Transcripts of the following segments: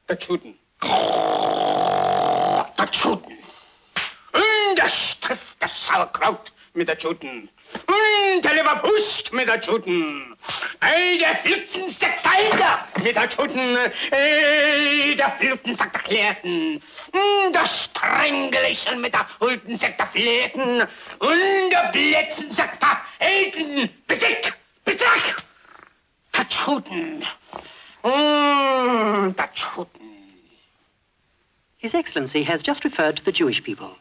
der Juden. Der Juden. Und das trifft das Sauerkraut mit der Juden. Und der Leberwurst mit der Juden. Der Flützensektalter mit der Juden. Der Flütensack der Klärten. Das Strängelichen mit der Hultensack der Fläten. Und der Blätzensack der Helden. Besieg! Besieg! Der Juden. Der Juden. His Excellency has just referred to the Jewish people.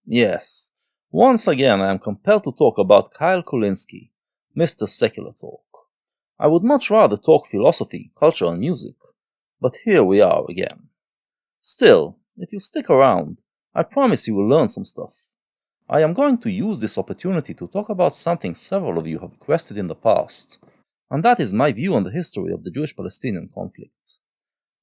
Yes, once again I am compelled to talk about Kyle Kulinski, Mr. Secular Talk. I would much rather talk philosophy, culture and music, but here we are again. Still, if you stick around, I promise you will learn some stuff. I am going to use this opportunity to talk about something several of you have requested in the past, and that is my view on the history of the Jewish-Palestinian conflict.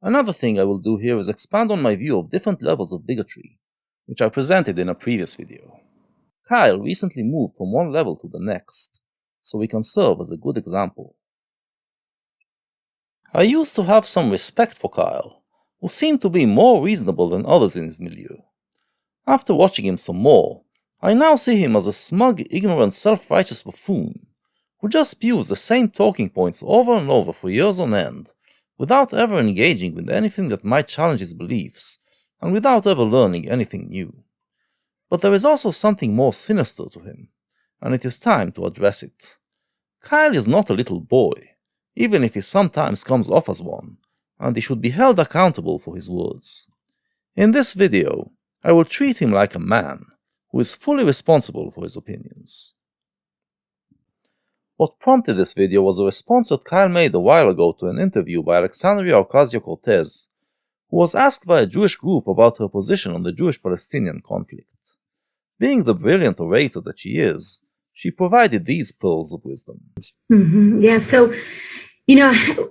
Another thing I will do here is expand on my view of different levels of bigotry, which I presented in a previous video. Kyle recently moved from one level to the next, so he can serve as a good example. I used to have some respect for Kyle, who seemed to be more reasonable than others in his milieu. After watching him some more, I now see him as a smug, ignorant, self-righteous buffoon, who just spews the same talking points over and over for years on end, without ever engaging with anything that might challenge his beliefs, and without ever learning anything new. But there is also something more sinister to him, and it is time to address it. Kyle is not a little boy, even if he sometimes comes off as one, and he should be held accountable for his words. In this video, I will treat him like a man, who is fully responsible for his opinions. What prompted this video was a response that Kyle made a while ago to an interview by Alexandria Ocasio-Cortez, who was asked by a Jewish group about her position on the Jewish-Palestinian conflict. Being the brilliant orator that she is, she provided these pearls of wisdom. Yeah, so,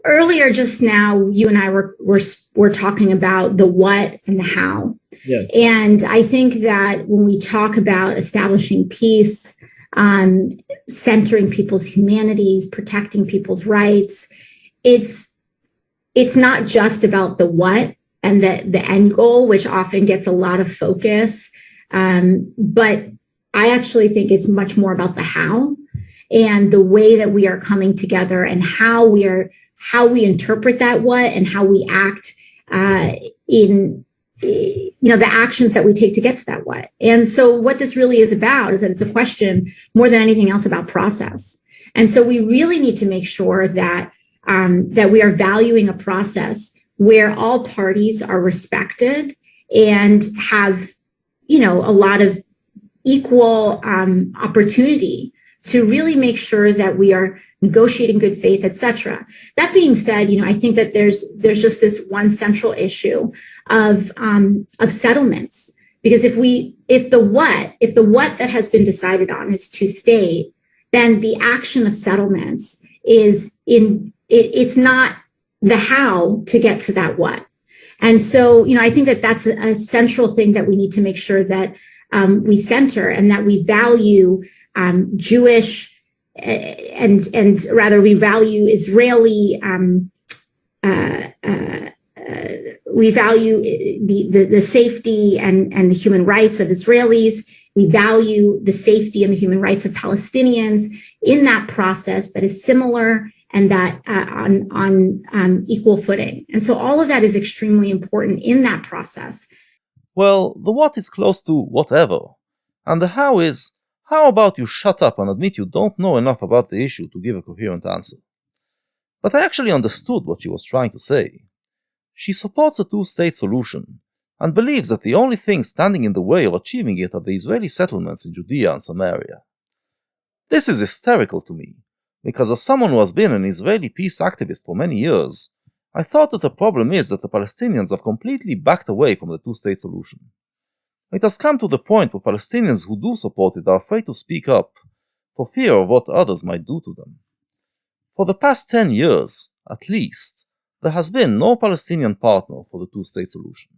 earlier just now, you and I were talking about the what and the how. Yes. And I think that when we talk about establishing peace, centering people's humanities, protecting people's rights, it's not just about the what and the end goal, which often gets a lot of focus. But I actually think it's much more about the how and the way that we are coming together and how we interpret that what and how we act in the actions that we take to get to that what. And so what this really is about is that it's a question more than anything else about process. And so we really need to make sure that we are valuing a process where all parties are respected and have, a lot of equal opportunity to really make sure that we are negotiating good faith, etc. That being said, I think that there's just this one central issue of settlements, because if the what that has been decided on is two state, then the action of settlements it's not the how to get to that what. And so, I think that that's a central thing that we need to make sure that we center and that we value Jewish and rather we value Israeli. We value the safety and the human rights of Israelis. We value the safety and the human rights of Palestinians in that process that is similar and that on equal footing. And so all of that is extremely important in that process. Well, the what is close to whatever, and the how is, how about you shut up and admit you don't know enough about the issue to give a coherent answer? But I actually understood what she was trying to say. She supports a two-state solution, and believes that the only thing standing in the way of achieving it are the Israeli settlements in Judea and Samaria. This is hysterical to me, because as someone who has been an Israeli peace activist for many years, I thought that the problem is that the Palestinians have completely backed away from the two-state solution. It has come to the point where Palestinians who do support it are afraid to speak up, for fear of what others might do to them. For the past 10 years, at least, there has been no Palestinian partner for the two-state solution.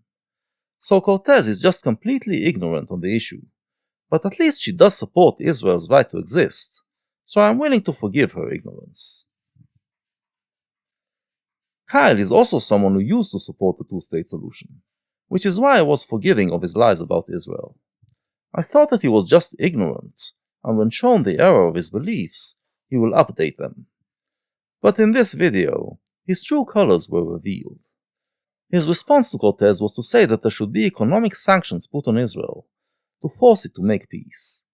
So Cortez is just completely ignorant on the issue, but at least she does support Israel's right to exist, so I am willing to forgive her ignorance. Kyle is also someone who used to support the two-state solution, which is why I was forgiving of his lies about Israel. I thought that he was just ignorant, and when shown the error of his beliefs, he will update them. But in this video, his true colors were revealed. His response to Cortez was to say that there should be economic sanctions put on Israel, to force it to make peace.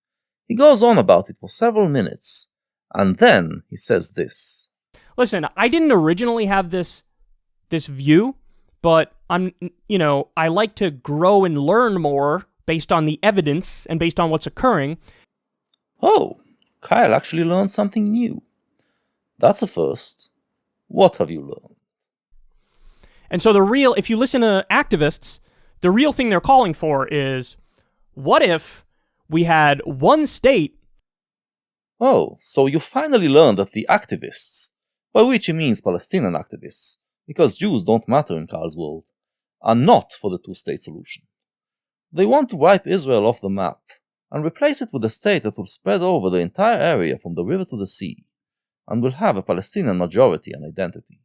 He goes on about it for several minutes, and then he says this. Listen, I didn't originally have this view, but I like to grow and learn more based on the evidence and based on what's occurring. Oh, Kyle actually learned something new. That's a first. What have you learned? And so if you listen to activists, the real thing they're calling for is, what if we had one state? Oh, so you finally learned that the activists, by which he means Palestinian activists, because Jews don't matter in Kyle's world, are not for the two-state solution. They want to wipe Israel off the map and replace it with a state that will spread over the entire area from the river to the sea, and will have a Palestinian majority and identity.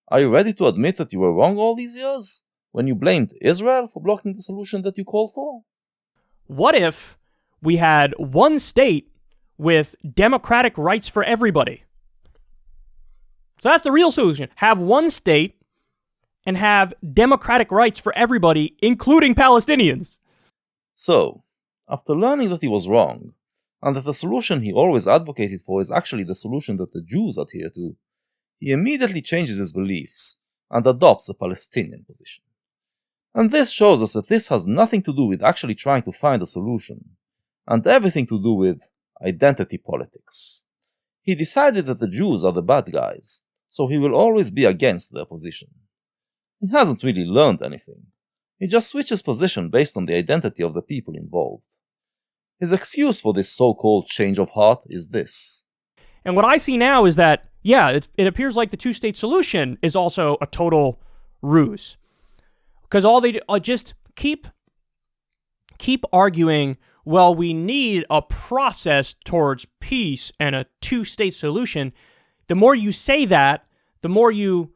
Are you ready to admit that you were wrong all these years, when you blamed Israel for blocking the solution that you called for? What if we had one state with democratic rights for everybody? So that's the real solution. Have one state and have democratic rights for everybody, including Palestinians. So, after learning that he was wrong, and that the solution he always advocated for is actually the solution that the Jews adhere to, he immediately changes his beliefs and adopts the Palestinian position. And this shows us that this has nothing to do with actually trying to find a solution, and everything to do with identity politics. He decided that the Jews are the bad guys, so he will always be against their position. He hasn't really learned anything. He just switches position based on the identity of the people involved. His excuse for this so-called change of heart is this. And what I see now is that, it appears like the two-state solution is also a total ruse. Because all they do, just keep arguing, well, we need a process towards peace and a two-state solution. The more you say that, the more you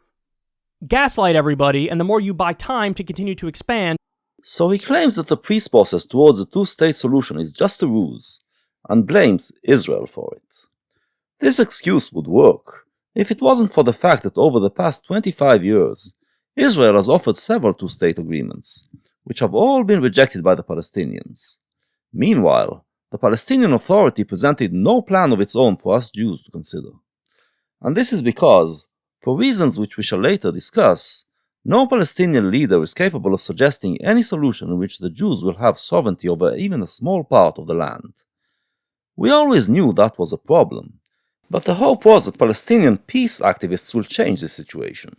gaslight everybody, and the more you buy time to continue to expand. So he claims that the peace process towards the two-state solution is just a ruse, and blames Israel for it. This excuse would work if it wasn't for the fact that over the past 25 years, Israel has offered several two-state agreements, which have all been rejected by the Palestinians. Meanwhile, the Palestinian Authority presented no plan of its own for us Jews to consider. And this is because, for reasons which we shall later discuss, no Palestinian leader is capable of suggesting any solution in which the Jews will have sovereignty over even a small part of the land. We always knew that was a problem, but the hope was that Palestinian peace activists will change the situation.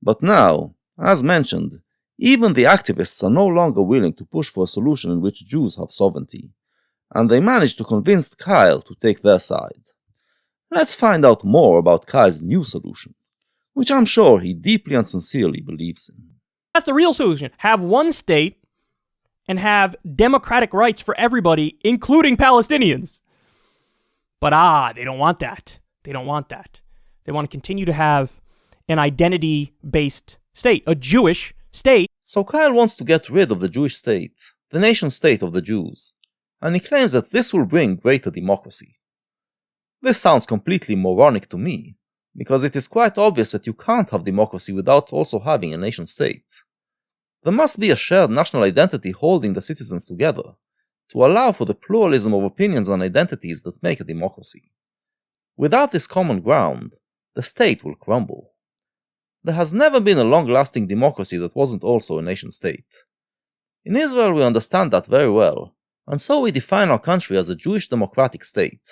But now, as mentioned, even the activists are no longer willing to push for a solution in which Jews have sovereignty, and they managed to convince Kyle to take their side. Let's find out more about Kyle's new solution, which I'm sure he deeply and sincerely believes in. That's the real solution. Have one state and have democratic rights for everybody, including Palestinians. But they don't want that. They don't want that. They want to continue to have an identity-based state, a Jewish state. So Kyle wants to get rid of the Jewish state, the nation-state of the Jews, and he claims that this will bring greater democracy. This sounds completely moronic to me, because it is quite obvious that you can't have democracy without also having a nation-state. There must be a shared national identity holding the citizens together, to allow for the pluralism of opinions and identities that make a democracy. Without this common ground, the state will crumble. There has never been a long-lasting democracy that wasn't also a nation-state. In Israel we understand that very well, and so we define our country as a Jewish democratic state.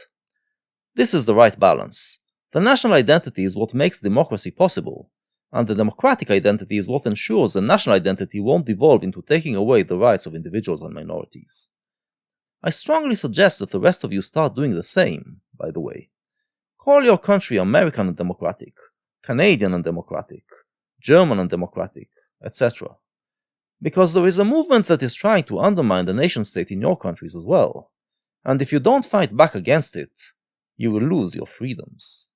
This is the right balance. The national identity is what makes democracy possible, and the democratic identity is what ensures the national identity won't devolve into taking away the rights of individuals and minorities. I strongly suggest that the rest of you start doing the same, by the way. Call your country American and democratic, Canadian and democratic, German and democratic, etc. Because there is a movement that is trying to undermine the nation-state in your countries as well, and if you don't fight back against it, you will lose your freedoms.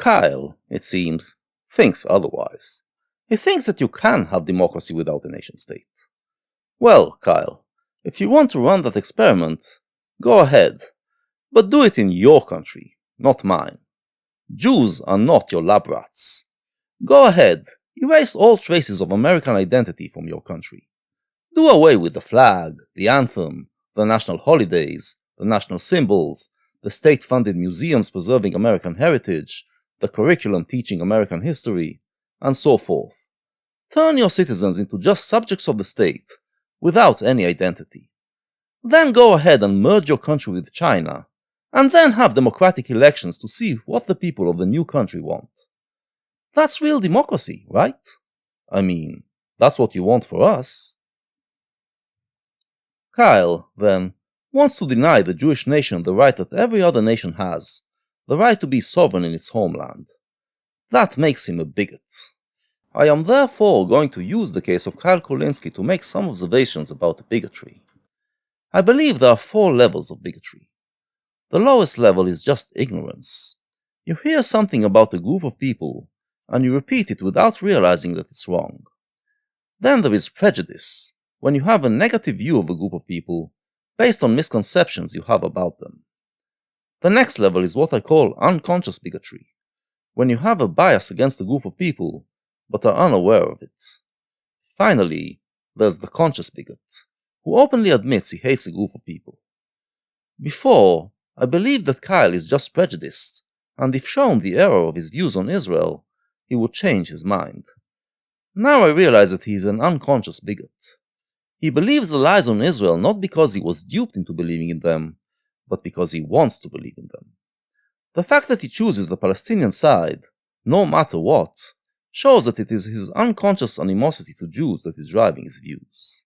Kyle, it seems, thinks otherwise. He thinks that you can have democracy without a nation-state. Well, Kyle, if you want to run that experiment, go ahead. But do it in your country, not mine. Jews are not your lab rats. Go ahead, erase all traces of American identity from your country. Do away with the flag, the anthem, the national holidays, the national symbols, the state-funded museums preserving American heritage, the curriculum teaching American history, and so forth. Turn your citizens into just subjects of the state, without any identity. Then go ahead and merge your country with China, and then have democratic elections to see what the people of the new country want. That's real democracy, right? I mean, that's what you want for us. Kyle, then, wants to deny the Jewish nation the right that every other nation has, the right to be sovereign in its homeland. That makes him a bigot. I am therefore going to use the case of Kyle Kulinski to make some observations about bigotry. I believe there are 4 levels of bigotry. The lowest level is just ignorance. You hear something about a group of people, and you repeat it without realizing that it's wrong. Then there is prejudice, when you have a negative view of a group of people based on misconceptions you have about them. The next level is what I call unconscious bigotry, when you have a bias against a group of people but are unaware of it. Finally, there's the conscious bigot, who openly admits he hates a group of people. Before, I believed that Kyle is just prejudiced, and if shown the error of his views on Israel, he would change his mind. Now I realize that he is an unconscious bigot. He believes the lies on Israel not because he was duped into believing in them, but because he wants to believe in them. The fact that he chooses the Palestinian side, no matter what, shows that it is his unconscious animosity to Jews that is driving his views.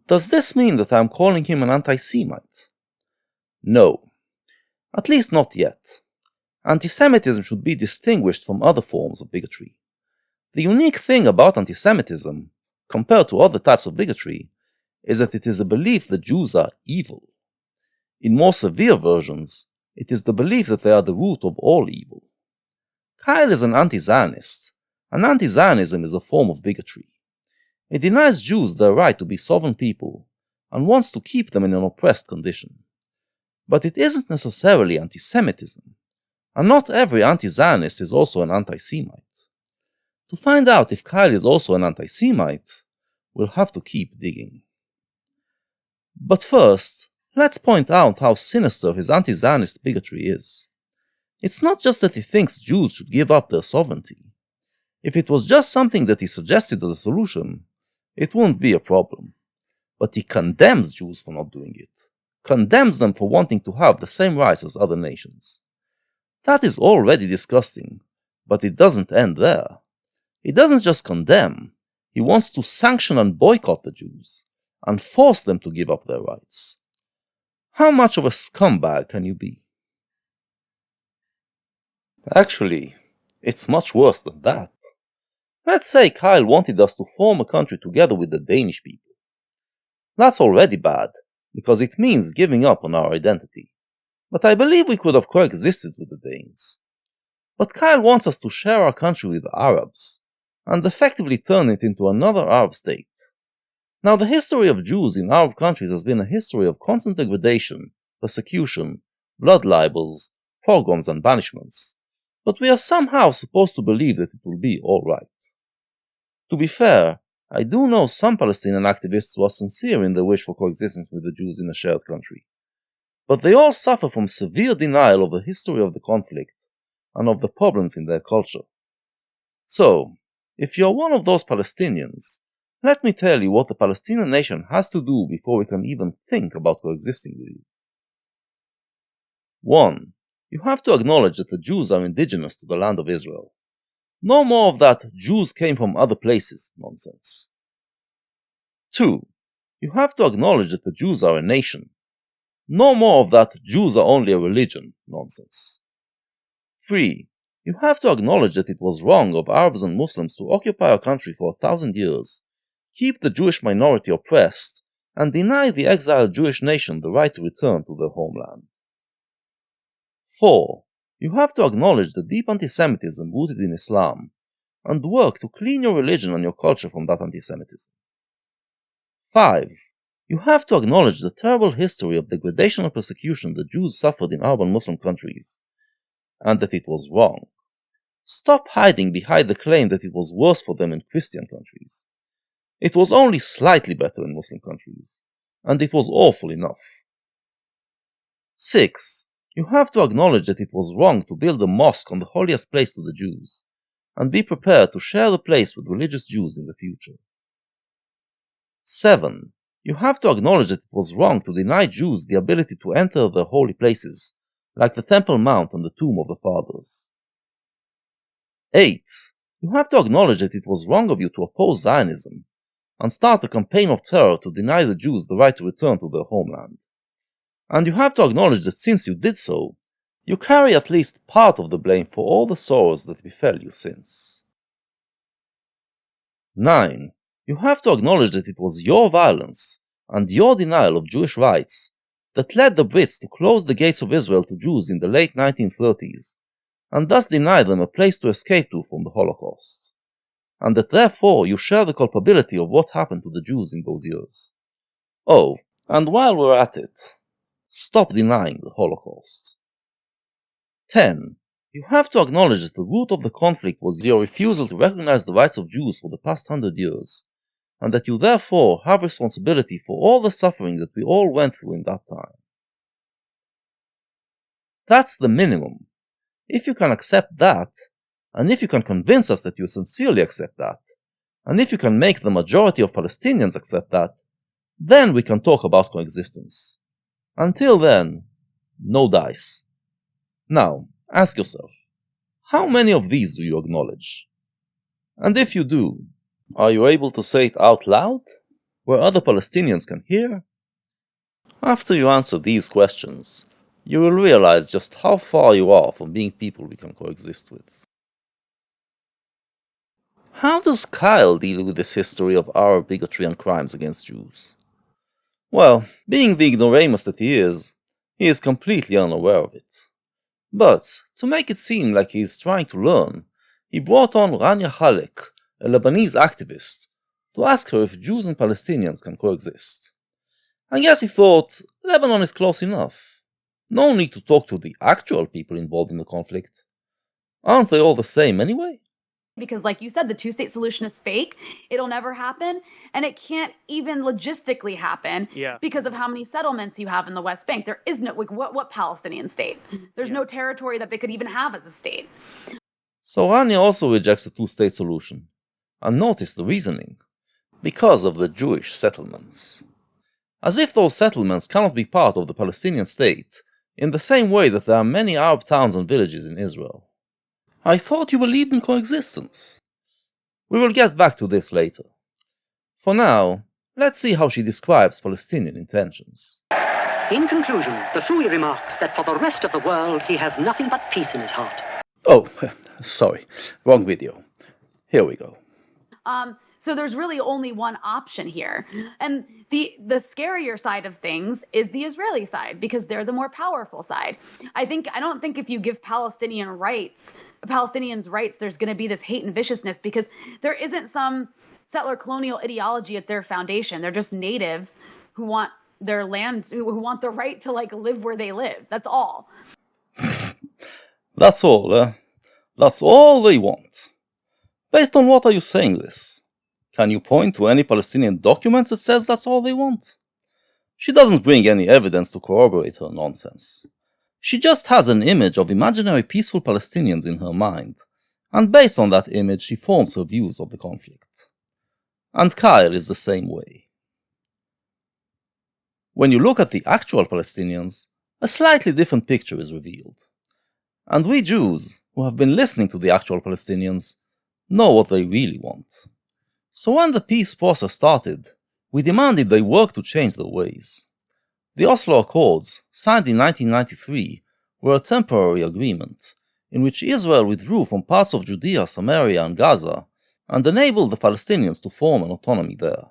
Does this mean that I am calling him an anti-Semite? No. At least not yet. Antisemitism should be distinguished from other forms of bigotry. The unique thing about antisemitism, compared to other types of bigotry, is that it is a belief that Jews are evil. In more severe versions, it is the belief that they are the root of all evil. Kyle is an anti-Zionist, and anti-Zionism is a form of bigotry. It denies Jews their right to be sovereign people, and wants to keep them in an oppressed condition. But it isn't necessarily anti-Semitism, and not every anti-Zionist is also an anti-Semite. To find out if Kyle is also an anti-Semite, we'll have to keep digging. But first, let's point out how sinister his anti-Zionist bigotry is. It's not just that he thinks Jews should give up their sovereignty. If it was just something that he suggested as a solution, it wouldn't be a problem. But he condemns Jews for not doing it, condemns them for wanting to have the same rights as other nations. That is already disgusting, but it doesn't end there. He doesn't just condemn, he wants to sanction and boycott the Jews, and force them to give up their rights. How much of a scumbag can you be? Actually, it's much worse than that. Let's say Kyle wanted us to form a country together with the Danish people. That's already bad, because it means giving up on our identity. But I believe we could have coexisted with the Danes. But Kyle wants us to share our country with the Arabs, and effectively turn it into another Arab state. Now, the history of Jews in Arab countries has been a history of constant degradation, persecution, blood libels, pogroms and banishments. But we are somehow supposed to believe that it will be alright. To be fair, I do know some Palestinian activists who are sincere in their wish for coexistence with the Jews in a shared country. But they all suffer from severe denial of the history of the conflict and of the problems in their culture. So, if you are one of those Palestinians, let me tell you what the Palestinian nation has to do before we can even think about coexisting with you. 1. You have to acknowledge that the Jews are indigenous to the land of Israel. No more of that Jews came from other places nonsense. 2. You have to acknowledge that the Jews are a nation. No more of that Jews are only a religion nonsense. 3. You have to acknowledge that it was wrong of Arabs and Muslims to occupy our country for 1,000 years, keep the Jewish minority oppressed, and deny the exiled Jewish nation the right to return to their homeland. 4. You have to acknowledge the deep antisemitism rooted in Islam, and work to clean your religion and your culture from that antisemitism. 5. You have to acknowledge the terrible history of degradation and persecution the Jews suffered in Arab and Muslim countries, and that it was wrong. Stop hiding behind the claim that it was worse for them in Christian countries. It was only slightly better in Muslim countries, and it was awful enough. 6. You have to acknowledge that it was wrong to build a mosque on the holiest place to the Jews, and be prepared to share the place with religious Jews in the future. 7. You have to acknowledge that it was wrong to deny Jews the ability to enter their holy places, like the Temple Mount and the Tomb of the Fathers. 8. You have to acknowledge that it was wrong of you to oppose Zionism, and start a campaign of terror to deny the Jews the right to return to their homeland. And you have to acknowledge that since you did so, you carry at least part of the blame for all the sorrows that befell you since. 9. You have to acknowledge that it was your violence and your denial of Jewish rights that led the Brits to close the gates of Israel to Jews in the late 1930s, and thus deny them a place to escape to from the Holocaust, and that therefore you share the culpability of what happened to the Jews in those years. Oh, and while we're at it, stop denying the Holocaust. 10. You have to acknowledge that the root of the conflict was your refusal to recognize the rights of Jews for the past 100 years, and that you therefore have responsibility for all the suffering that we all went through in that time. That's the minimum. If you can accept that, and if you can convince us that you sincerely accept that, and if you can make the majority of Palestinians accept that, then we can talk about coexistence. Until then, no dice. Now, ask yourself, how many of these do you acknowledge? And if you do, are you able to say it out loud, where other Palestinians can hear? After you answer these questions, you will realize just how far you are from being people we can coexist with. How does Kyle deal with this history of Arab bigotry and crimes against Jews? Well, being the ignoramus that he is completely unaware of it. But, to make it seem like he is trying to learn, he brought on Rania Halek, a Lebanese activist, to ask her if Jews and Palestinians can coexist. I guess he thought, Lebanon is close enough. No need to talk to the actual people involved in the conflict. Aren't they all the same anyway? Because like you said, the two-state solution is fake. It'll never happen. And it can't even logistically happen because of how many settlements you have in the West Bank. There is no, what Palestinian state? There's no territory that they could even have as a state. So Rania also rejects the two-state solution. And notice the reasoning. Because of the Jewish settlements. As if those settlements cannot be part of the Palestinian state, in the same way that there are many Arab towns and villages in Israel. I thought you believed in coexistence. We will get back to this later. For now, let's see how she describes Palestinian intentions. In conclusion, the Fouille remarks that for the rest of the world, he has nothing but peace in his heart. Oh, sorry, wrong video. Here we go. So there's really only one option here. And the scarier side of things is the Israeli side, because they're the more powerful side. I don't think if you give Palestinians rights, there's going to be this hate and viciousness, because there isn't some settler colonial ideology at their foundation. They're just natives who want their land, who want the right to live where they live. That's all. That's all, That's all they want. Based on what are you saying this? Can you point to any Palestinian documents that says that's all they want? She doesn't bring any evidence to corroborate her nonsense. She just has an image of imaginary peaceful Palestinians in her mind, and based on that image she forms her views of the conflict. And Kyle is the same way. When you look at the actual Palestinians, a slightly different picture is revealed. And we Jews, who have been listening to the actual Palestinians, know what they really want. So when the peace process started, we demanded they work to change their ways. The Oslo Accords, signed in 1993, were a temporary agreement, in which Israel withdrew from parts of Judea, Samaria, and Gaza, and enabled the Palestinians to form an autonomy there.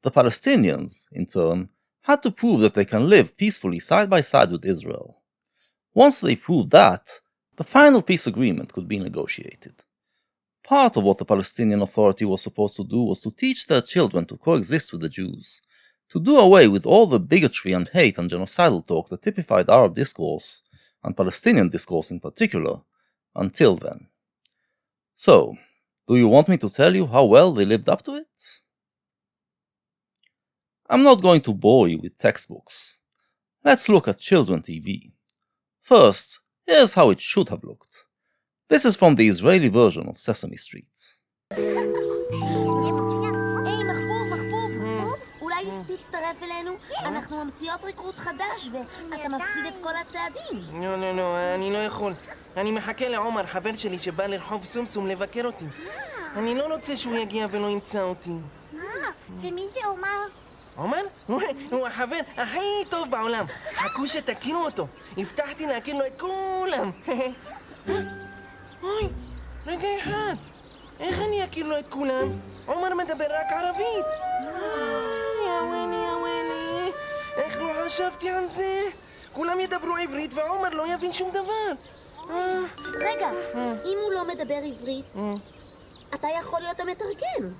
The Palestinians, in turn, had to prove that they can live peacefully side by side with Israel. Once they proved that, the final peace agreement could be negotiated. Part of what the Palestinian Authority was supposed to do was to teach their children to coexist with the Jews, to do away with all the bigotry and hate and genocidal talk that typified Arab discourse, and Palestinian discourse in particular, until then. So, do you want me to tell you how well they lived up to it? I'm not going to bore you with textbooks. Let's look at children TV. First, here's how it should have looked. This is from the Israeli version of Sesame Street. תצטרף אלינו, אנחנו ממציאות ריקוד חדש ואתה מפסיד את כל הצעדים. לא, אני לא יכול. אני מחכה לעומר, חבר שלי שבא לרחוב סומסום לבקר אותי. אני לא רוצה שהוא יגיע ולא ימצא אותי. ומי זה עומר? עומר? הוא החבר הכי טוב בעולם. חכו שתכירו אותו. הבטחתי להכיר לו את כולם. אוי, רגע אחד. איך אני אכיר לו את כולם? עומר מדבר רק ערבית. יא ווילי, איך לא חשבתי על זה? כולם ידברו עברית ועומר לא יבין שום דבר. רגע, אם הוא לא מדבר עברית, אתה יכול להיות המתרגם.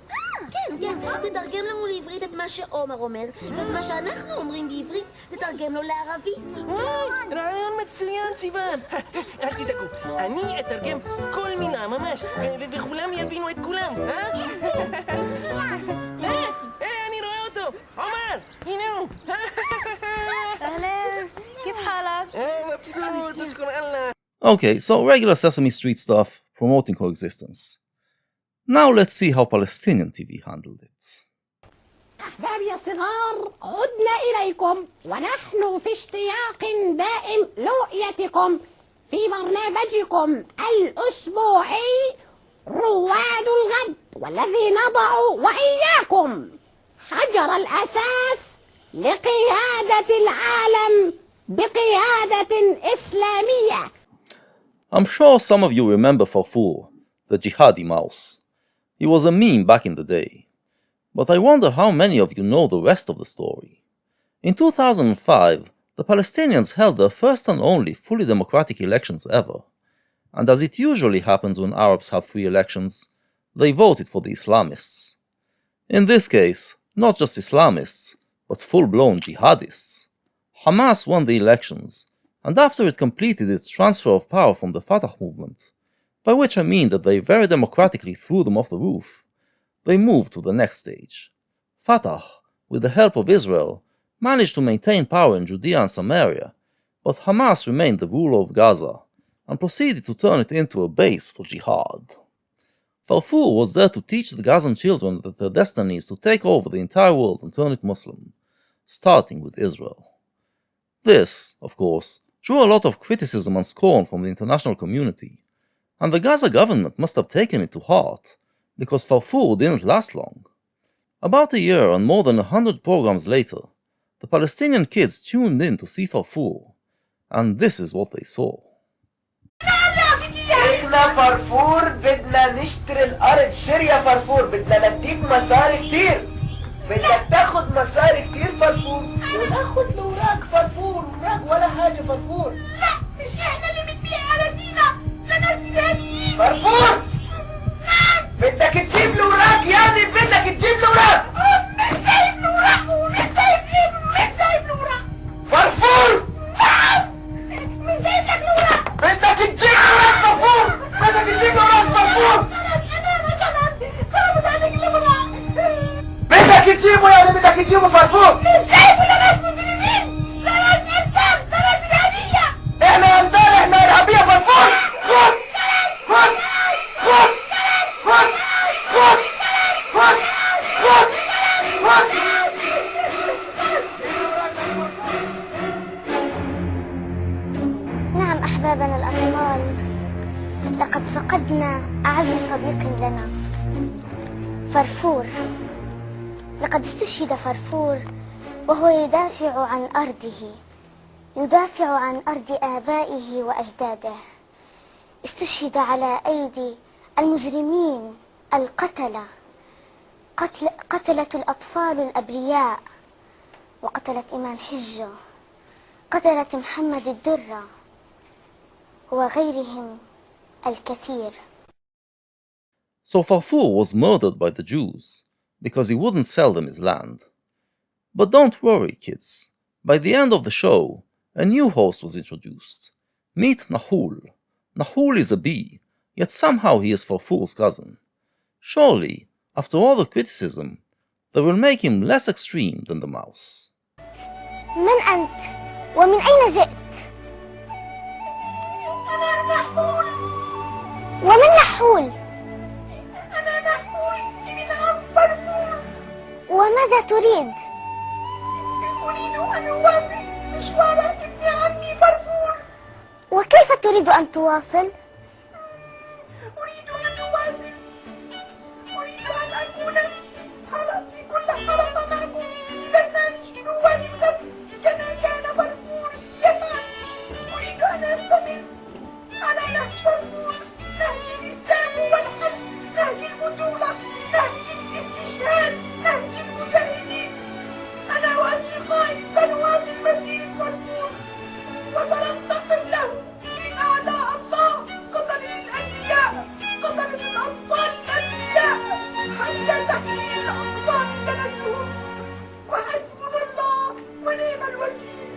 כן, תתרגם לנו לעברית את מה שעומר אומר, ואת מה שאנחנו אומרים בעברית, תתרגם לו לערבית. וואי, רעיון מצוין, סיוון. אל תדאגו, אני אתרגם כל מילה ממש, וכולם יבינו את כולם, מצוין. אני רואה אותו, עומר, הנה הוא. אהלן, כיף חלק? מבסוט, תשכון אללה. Okay, so regular Sesame Street stuff, promoting coexistence. Now let's see how Palestinian TV handled it. أحبابي يا صغار، عدنا إليكم ونحن في اشتياق دائم لرؤيتكم في برنامجكم الأسبوعي رواد الغد، والذي نضع وإياكم حجر الأساس لقيادة العالم بقيادة إسلامية. I'm sure some of you remember Farfur, the jihadi mouse. He was a meme back in the day. But I wonder how many of you know the rest of the story. In 2005, the Palestinians held their first and only fully democratic elections ever. And as it usually happens when Arabs have free elections, they voted for the Islamists. In this case, not just Islamists, but full-blown jihadists. Hamas won the elections, and after it completed its transfer of power from the Fatah movement, by which I mean that they very democratically threw them off the roof, they moved to the next stage. Fatah, with the help of Israel, managed to maintain power in Judea and Samaria, but Hamas remained the ruler of Gaza, and proceeded to turn it into a base for jihad. Farfur was there to teach the Gazan children that their destiny is to take over the entire world and turn it Muslim, starting with Israel. This, of course, drew a lot of criticism and scorn from the international community, and the Gaza government must have taken it to heart, because Farfur didn't last long. About a year and more than 100 programs later, the Palestinian kids tuned in to see Farfur, and this is what they saw. احنا فرفور بدنا نشتري الارض. شري يا فرفور، بدنا نديك مصاري كتير. بدك تاخد مصاري كتير فرفور، وناخد لوراك فرفور. وراك ولا حاجة فرفور. لا، مش احنا اللي بنبيع اراضينا لناس ارهابيين. فرفور، نعم، بدك تجيب لوراك، يعني بدك تجيب لوراك. مش سايب لوراك ومش سايب لوراك. فرفور، نعم، مش سايب لك لوراك. بدك تجيب لوراك فرفور، بدك تجيب لوراك فرفور. بدك تجيبه، يعني بدك تجيبه فرفور. مش سايبه لناس مجرمين، لناس انتان، لناس ارهابية. احنا انتان، احنا ارهابية فرفور. خد خد خد خد خد خد خد خد. نعم أحبابنا الأطفال، لقد فقدنا أعز صديق لنا، فرفور. لقد استشهد فرفور وهو يدافع عن أرضه، يدافع عن أرض آبائه وأجداده. استشهد على أيدي المجرمين القتلة، قتلت الأطفال الأبرياء، وقتلت إمام حجة، قتلت محمد الدرة، وغيرهم الكثير. So Farfur was murdered by the Jews because he wouldn't sell them his land. But don't worry, kids. By the end of the show, a new host was introduced. Meet Nahul. Nahul is a bee, yet somehow he is Farfur's cousin. Surely, after all the criticism, they will make him less extreme than the mouse. من أنت؟ ومن أين جئت؟ أنا نحول. ومن نحول؟ أنا نحول من عم فرفور. وماذا تريد؟ أريد أن أواصل مشوار ابن عمي فرفور. وكيف تريد أن تواصل؟ أريد أن أواصل. أريد أن أكون في كل حلقة معكم في برنامج رواد الغد كما كان فرفور يفعل. أريد أن أستمر على نهج فرفور، نهج الإسلام والحل، نهج البطولة، نهج الاستشهاد، نهج المجاهدين. أنا وأصدقائي سنواصل مسيرة فرفور وسننتقم له من أعداء الله، قتل الأنبياء، قتلت الأطفال الأنبياء، حتى تحرير الأقصى من تنزلهم. وحسبنا الله ونعم الوكيل.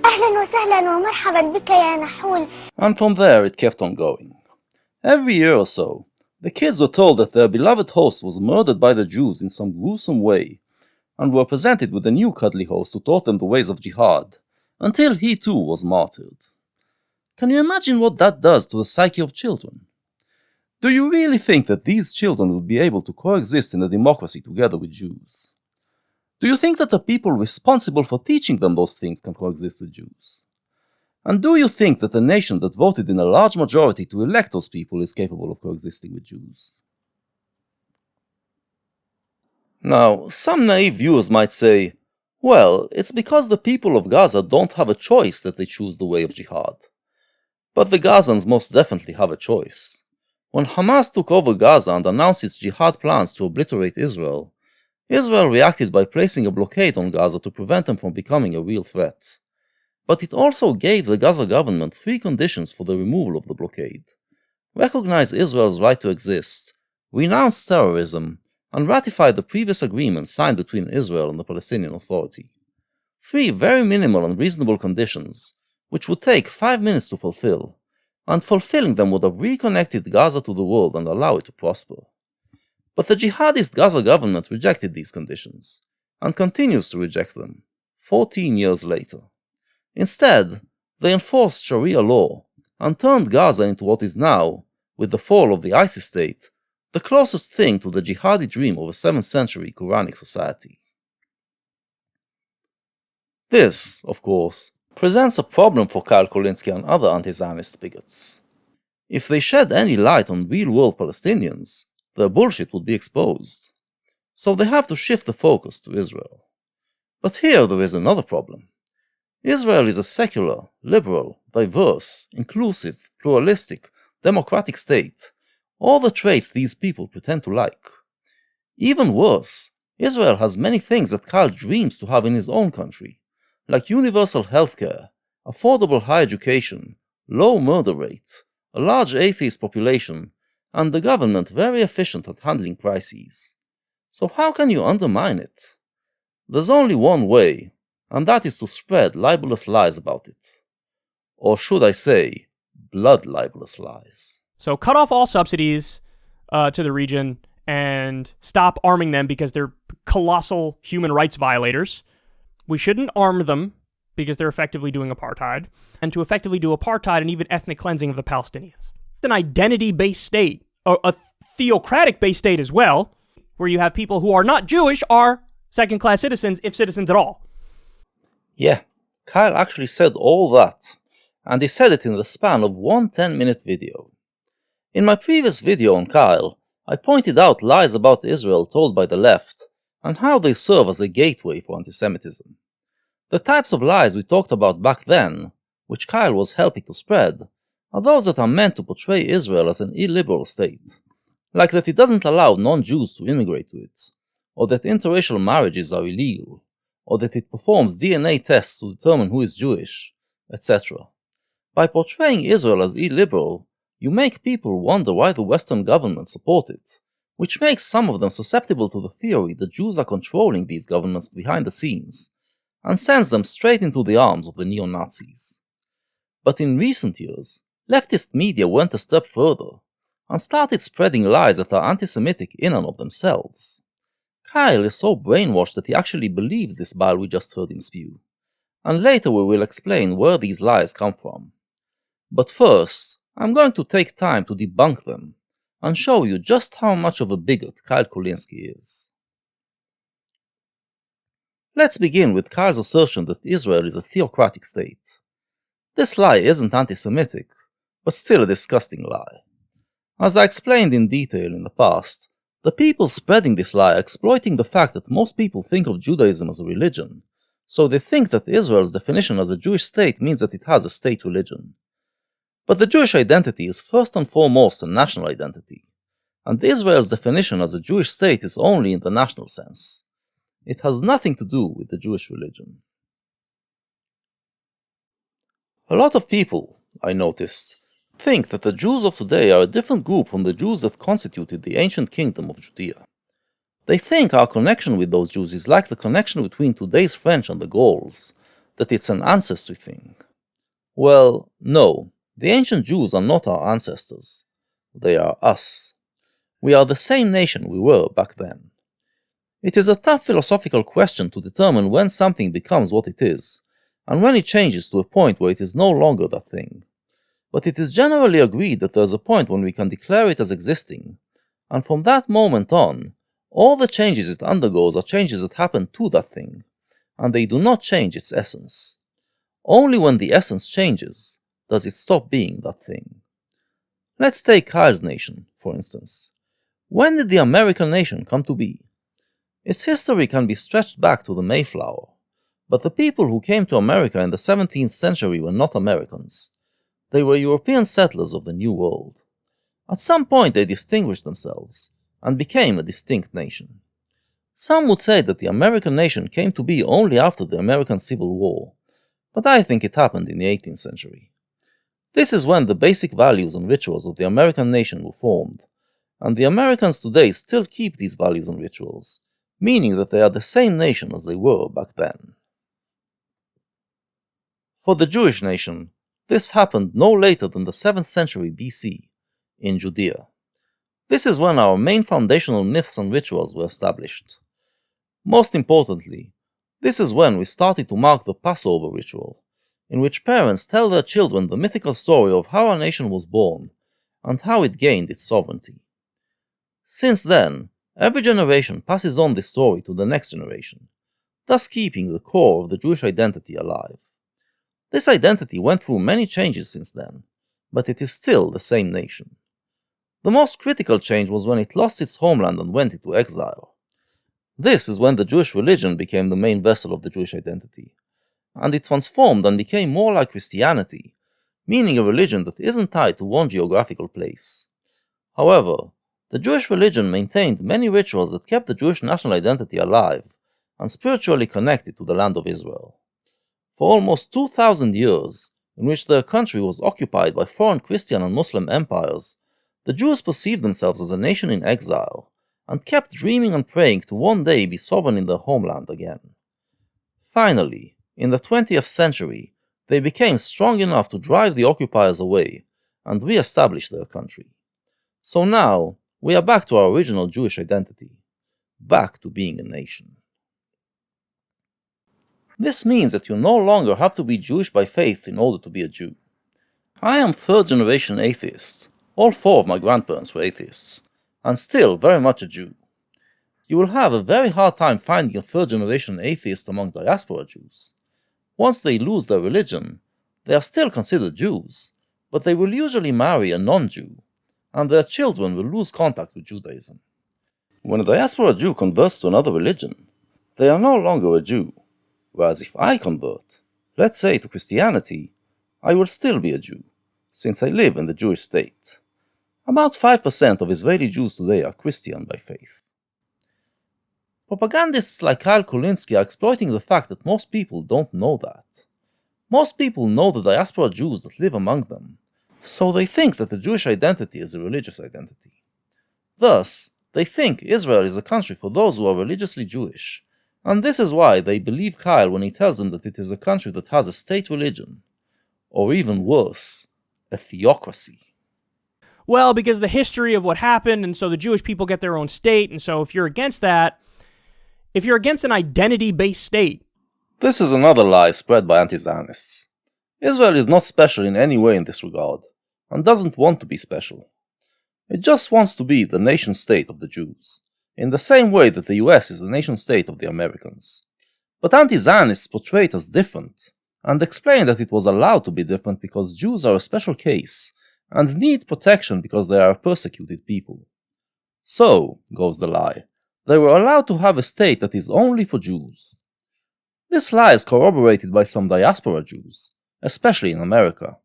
أهلا وسهلا ومرحبا بك يا نحول. And from there it kept on going. Every year or so, the kids were told that their beloved host was murdered by the Jews in some gruesome way, and were presented with a new cuddly host who taught them the ways of jihad, until he too was martyred. Can you imagine what that does to the psyche of children? Do you really think that these children will be able to coexist in a democracy together with Jews? Do you think that the people responsible for teaching them those things can coexist with Jews? And do you think that a nation that voted in a large majority to elect those people is capable of coexisting with Jews? Now, some naive viewers might say, well, it's because the people of Gaza don't have a choice that they choose the way of jihad. But the Gazans most definitely have a choice. When Hamas took over Gaza and announced its jihad plans to obliterate Israel, Israel reacted by placing a blockade on Gaza to prevent them from becoming a real threat. But it also gave the Gaza government 3 conditions for the removal of the blockade: recognize Israel's right to exist, renounce terrorism, and ratify the previous agreement signed between Israel and the Palestinian Authority. 3 very minimal and reasonable conditions, which would take 5 minutes to fulfill, and fulfilling them would have reconnected Gaza to the world and allow it to prosper. But the jihadist Gaza government rejected these conditions, and continues to reject them, 14 years later. Instead, they enforced Sharia law, and turned Gaza into what is now, with the fall of the ISIS state, the closest thing to the jihadi dream of a 7th century Quranic society. This, of course, presents a problem for Kyle Kulinski and other anti-Zionist bigots. If they shed any light on real-world Palestinians, their bullshit would be exposed. So they have to shift the focus to Israel. But here there is another problem. Israel is a secular, liberal, diverse, inclusive, pluralistic, democratic state, all the traits these people pretend to like. Even worse, Israel has many things that Kyle dreams to have in his own country, like universal healthcare, affordable higher education, low murder rate, a large atheist population, and the government very efficient at handling crises. So how can you undermine it? There's only one way, and that is to spread libelous lies about it. Or should I say, blood libelous lies. So cut off all subsidies to the region and stop arming them because they're colossal human rights violators. We shouldn't arm them because they're effectively doing apartheid, and to effectively do apartheid and even ethnic cleansing of the Palestinians. It's an identity-based state, a theocratic-based state as well, where you have people who are not Jewish are second-class citizens, if citizens at all. Yeah, Kyle actually said all that, and he said it in the span of one 10-minute video. In my previous video on Kyle, I pointed out lies about Israel told by the left, and how they serve as a gateway for antisemitism. The types of lies we talked about back then, which Kyle was helping to spread, are those that are meant to portray Israel as an illiberal state, like that it doesn't allow non-Jews to immigrate to it, or that interracial marriages are illegal, or that it performs DNA tests to determine who is Jewish, etc. By portraying Israel as illiberal, you make people wonder why the Western governments support it, which makes some of them susceptible to the theory that Jews are controlling these governments behind the scenes, and sends them straight into the arms of the neo-Nazis. But in recent years, leftist media went a step further, and started spreading lies that are anti-Semitic in and of themselves. Kyle is so brainwashed that he actually believes this bile we just heard him spew, and later we will explain where these lies come from. But first, I'm going to take time to debunk them, and show you just how much of a bigot Kyle Kulinski is. Let's begin with Kyle's assertion that Israel is a theocratic state. This lie isn't anti-Semitic, but still a disgusting lie. As I explained in detail in the past, the people spreading this lie are exploiting the fact that most people think of Judaism as a religion, so they think that Israel's definition as a Jewish state means that it has a state religion. But the Jewish identity is first and foremost a national identity, and Israel's definition as a Jewish state is only in the national sense. It has nothing to do with the Jewish religion. A lot of people, I noticed, think that the Jews of today are a different group from the Jews that constituted the ancient kingdom of Judea. They think our connection with those Jews is like the connection between today's French and the Gauls, that it's an ancestry thing. Well, no, the ancient Jews are not our ancestors. They are us. We are the same nation we were back then. It is a tough philosophical question to determine when something becomes what it is, and when it changes to a point where it is no longer that thing. But it is generally agreed that there is a point when we can declare it as existing, and from that moment on, all the changes it undergoes are changes that happen to that thing, and they do not change its essence. Only when the essence changes does it stop being that thing. Let's take Kyle's nation, for instance. When did the American nation come to be? Its history can be stretched back to the Mayflower, but the people who came to America in the 17th century were not Americans. They were European settlers of the New World. At some point they distinguished themselves, and became a distinct nation. Some would say that the American nation came to be only after the American Civil War, but I think it happened in the 18th century. This is when the basic values and rituals of the American nation were formed, and the Americans today still keep these values and rituals, meaning that they are the same nation as they were back then. For the Jewish nation, this happened no later than the 7th century BC, in Judea. This is when our main foundational myths and rituals were established. Most importantly, this is when we started to mark the Passover ritual, in which parents tell their children the mythical story of how our nation was born, and how it gained its sovereignty. Since then, every generation passes on this story to the next generation, thus keeping the core of the Jewish identity alive. This identity went through many changes since then, but it is still the same nation. The most critical change was when it lost its homeland and went into exile. This is when the Jewish religion became the main vessel of the Jewish identity, and it transformed and became more like Christianity, meaning a religion that isn't tied to one geographical place. However, the Jewish religion maintained many rituals that kept the Jewish national identity alive and spiritually connected to the land of Israel. For almost 2,000 years, in which their country was occupied by foreign Christian and Muslim empires, the Jews perceived themselves as a nation in exile, and kept dreaming and praying to one day be sovereign in their homeland again. Finally, in the 20th century, they became strong enough to drive the occupiers away, and re-establish their country. So now, we are back to our original Jewish identity, back to being a nation. This means that you no longer have to be Jewish by faith in order to be a Jew. I am third-generation atheist. All 4 of my grandparents were atheists, and still very much a Jew. You will have a very hard time finding a third-generation atheist among diaspora Jews. Once they lose their religion, they are still considered Jews, but they will usually marry a non-Jew, and their children will lose contact with Judaism. When a diaspora Jew converts to another religion, they are no longer a Jew, whereas if I convert, let's say to Christianity, I will still be a Jew, since I live in the Jewish state. About 5% of Israeli Jews today are Christian by faith. Propagandists like Kyle Kulinski are exploiting the fact that most people don't know that. Most people know the diaspora Jews that live among them, so they think that the Jewish identity is a religious identity. Thus, they think Israel is a country for those who are religiously Jewish, and this is why they believe Kyle when he tells them that it is a country that has a state religion, or even worse, a theocracy. Well, because the history of what happened, and so the Jewish people get their own state, and so if you're against that, if you're against an identity-based state... This is another lie spread by anti-Zionists. Israel is not special in any way in this regard, and doesn't want to be special. It just wants to be the nation-state of the Jews, in the same way that the US is the nation-state of the Americans. But anti-Zionists portray it as different, and explain that it was allowed to be different because Jews are a special case, and need protection because they are a persecuted people. So, goes the lie, they were allowed to have a state that is only for Jews. This lie is corroborated by some diaspora Jews, especially in America.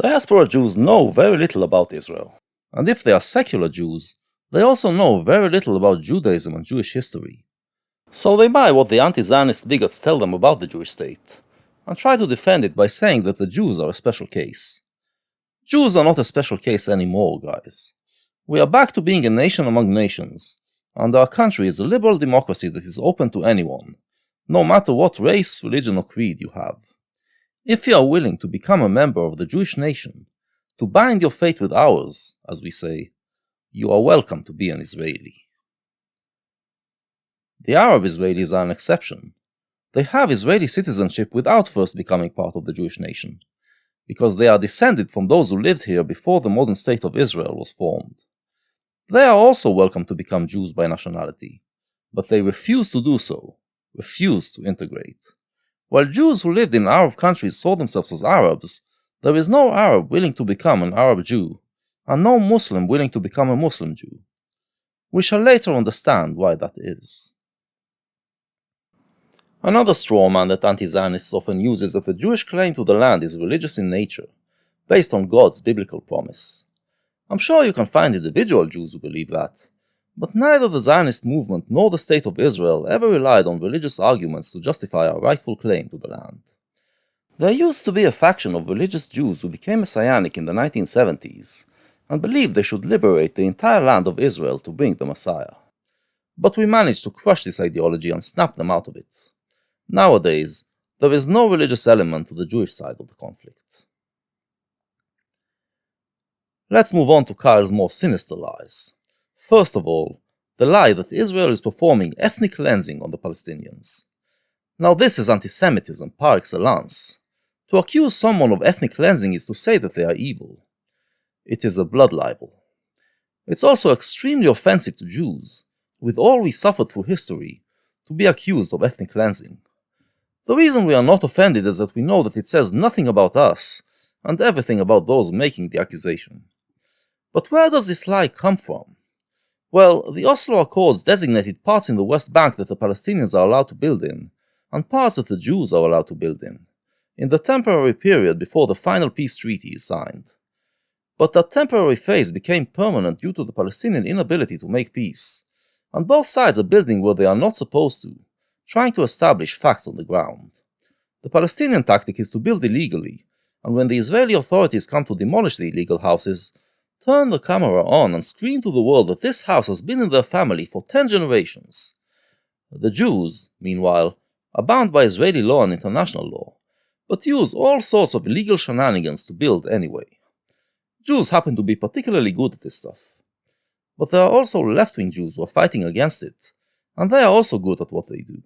Diaspora Jews know very little about Israel, and if they are secular Jews, they also know very little about Judaism and Jewish history. So they buy what the anti-Zionist bigots tell them about the Jewish state, and try to defend it by saying that the Jews are a special case. Jews are not a special case anymore, guys. We are back to being a nation among nations, and our country is a liberal democracy that is open to anyone, no matter what race, religion or creed you have. If you are willing to become a member of the Jewish nation, to bind your fate with ours, as we say, you are welcome to be an Israeli. The Arab Israelis are an exception. They have Israeli citizenship without first becoming part of the Jewish nation, because they are descended from those who lived here before the modern state of Israel was formed. They are also welcome to become Jews by nationality, but they refuse to do so, refuse to integrate. While Jews who lived in Arab countries saw themselves as Arabs, there is no Arab willing to become an Arab Jew, and no Muslim willing to become a Muslim Jew. We shall later understand why that is. Another straw man that anti-Zionists often use is that the Jewish claim to the land is religious in nature, based on God's biblical promise. I'm sure you can find individual Jews who believe that, but neither the Zionist movement nor the State of Israel ever relied on religious arguments to justify our rightful claim to the land. There used to be a faction of religious Jews who became messianic in the 1970s, and believed they should liberate the entire land of Israel to bring the Messiah. But we managed to crush this ideology and snap them out of it. Nowadays, there is no religious element to the Jewish side of the conflict. Let's move on to Kyle's more sinister lies. First of all, the lie that Israel is performing ethnic cleansing on the Palestinians. Now this is anti-Semitism par excellence. To accuse someone of ethnic cleansing is to say that they are evil. It is a blood libel. It's also extremely offensive to Jews, with all we suffered through history, to be accused of ethnic cleansing. The reason we are not offended is that we know that it says nothing about us, and everything about those making the accusation. But where does this lie come from? Well, the Oslo Accords designated parts in the West Bank that the Palestinians are allowed to build in, and parts that the Jews are allowed to build in the temporary period before the final peace treaty is signed. But that temporary phase became permanent due to the Palestinian inability to make peace, and both sides are building where they are not supposed to, trying to establish facts on the ground. The Palestinian tactic is to build illegally, and when the Israeli authorities come to demolish the illegal houses, turn the camera on and scream to the world that this house has been in their family for 10 generations. The Jews, meanwhile, are bound by Israeli law and international law, but use all sorts of illegal shenanigans to build anyway. Jews happen to be particularly good at this stuff. But there are also left-wing Jews who are fighting against it, and they are also good at what they do.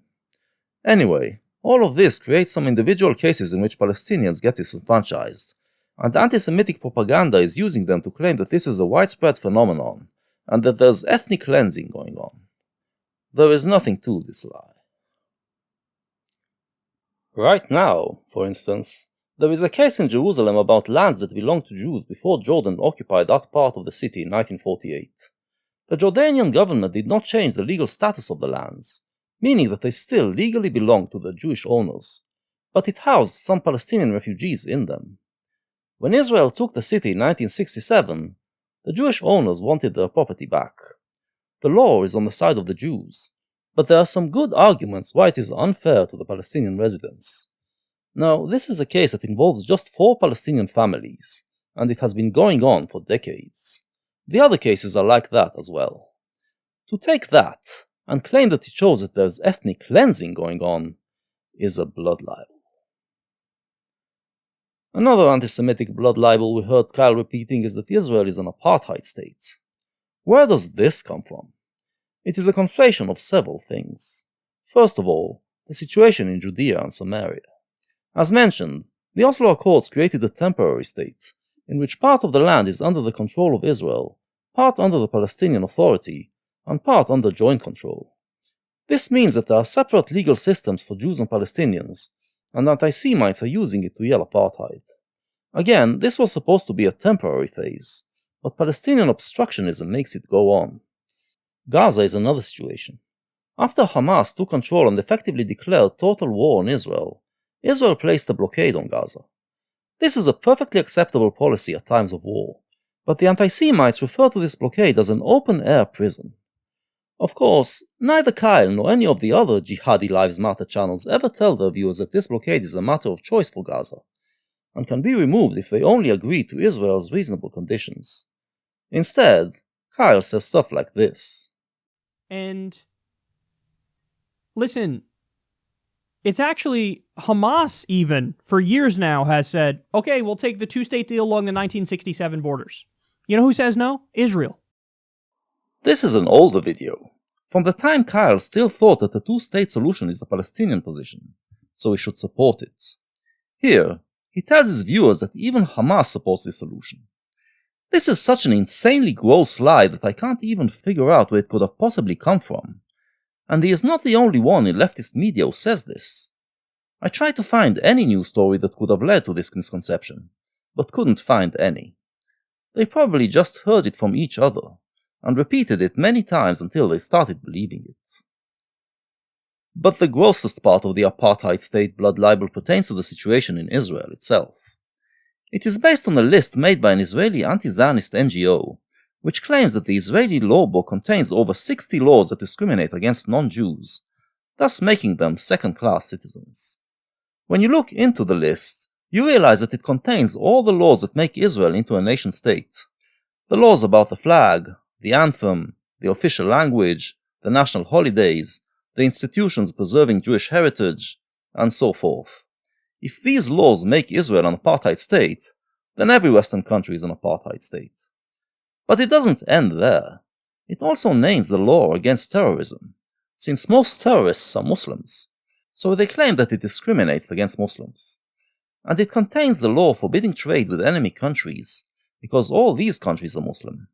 Anyway, all of this creates some individual cases in which Palestinians get disenfranchised, and anti-Semitic propaganda is using them to claim that this is a widespread phenomenon, and that there's ethnic cleansing going on. There is nothing to this lie. Right now, for instance, there is a case in Jerusalem about lands that belonged to Jews before Jordan occupied that part of the city in 1948. The Jordanian government did not change the legal status of the lands, meaning that they still legally belonged to the Jewish owners, but it housed some Palestinian refugees in them. When Israel took the city in 1967, the Jewish owners wanted their property back. The law is on the side of the Jews, but there are some good arguments why it is unfair to the Palestinian residents. Now, this is a case that involves just 4 Palestinian families, and it has been going on for decades. The other cases are like that as well. To take that, and claim that it shows that there's ethnic cleansing going on, is a blood libel. Another anti-Semitic blood libel we heard Kyle repeating is that Israel is an apartheid state. Where does this come from? It is a conflation of several things. First of all, the situation in Judea and Samaria. As mentioned, the Oslo Accords created a temporary state, in which part of the land is under the control of Israel, part under the Palestinian Authority, and part under joint control. This means that there are separate legal systems for Jews and Palestinians, and anti-Semites are using it to yell apartheid. Again, this was supposed to be a temporary phase, but Palestinian obstructionism makes it go on. Gaza is another situation. After Hamas took control and effectively declared total war on Israel, Israel placed a blockade on Gaza. This is a perfectly acceptable policy at times of war, but the anti-Semites refer to this blockade as an open-air prison. Of course, neither Kyle nor any of the other Jihadi Lives Matter channels ever tell their viewers that this blockade is a matter of choice for Gaza, and can be removed if they only agree to Israel's reasonable conditions. Instead, Kyle says stuff like this. And listen, it's actually Hamas even, for years now, has said, okay, we'll take the two-state deal along the 1967 borders. You know who says no? Israel. This is an older video, from the time Kyle still thought that the two-state solution is the Palestinian position, so he should support it. Here, he tells his viewers that even Hamas supports this solution. This is such an insanely gross lie that I can't even figure out where it could have possibly come from. And he is not the only one in leftist media who says this. I tried to find any news story that could have led to this misconception, but couldn't find any. They probably just heard it from each other, and repeated it many times until they started believing it. But the grossest part of the apartheid state blood libel pertains to the situation in Israel itself. It is based on a list made by an Israeli anti-Zionist NGO, which claims that the Israeli law book contains over 60 laws that discriminate against non-Jews, thus making them second-class citizens. When you look into the list, you realize that it contains all the laws that make Israel into a nation-state. The laws about the flag, the anthem, the official language, the national holidays, the institutions preserving Jewish heritage, and so forth. If these laws make Israel an apartheid state, then every Western country is an apartheid state. But it doesn't end there. It also names the law against terrorism, since most terrorists are Muslims, so they claim that it discriminates against Muslims. And it contains the law forbidding trade with enemy countries, because all these countries are Muslim.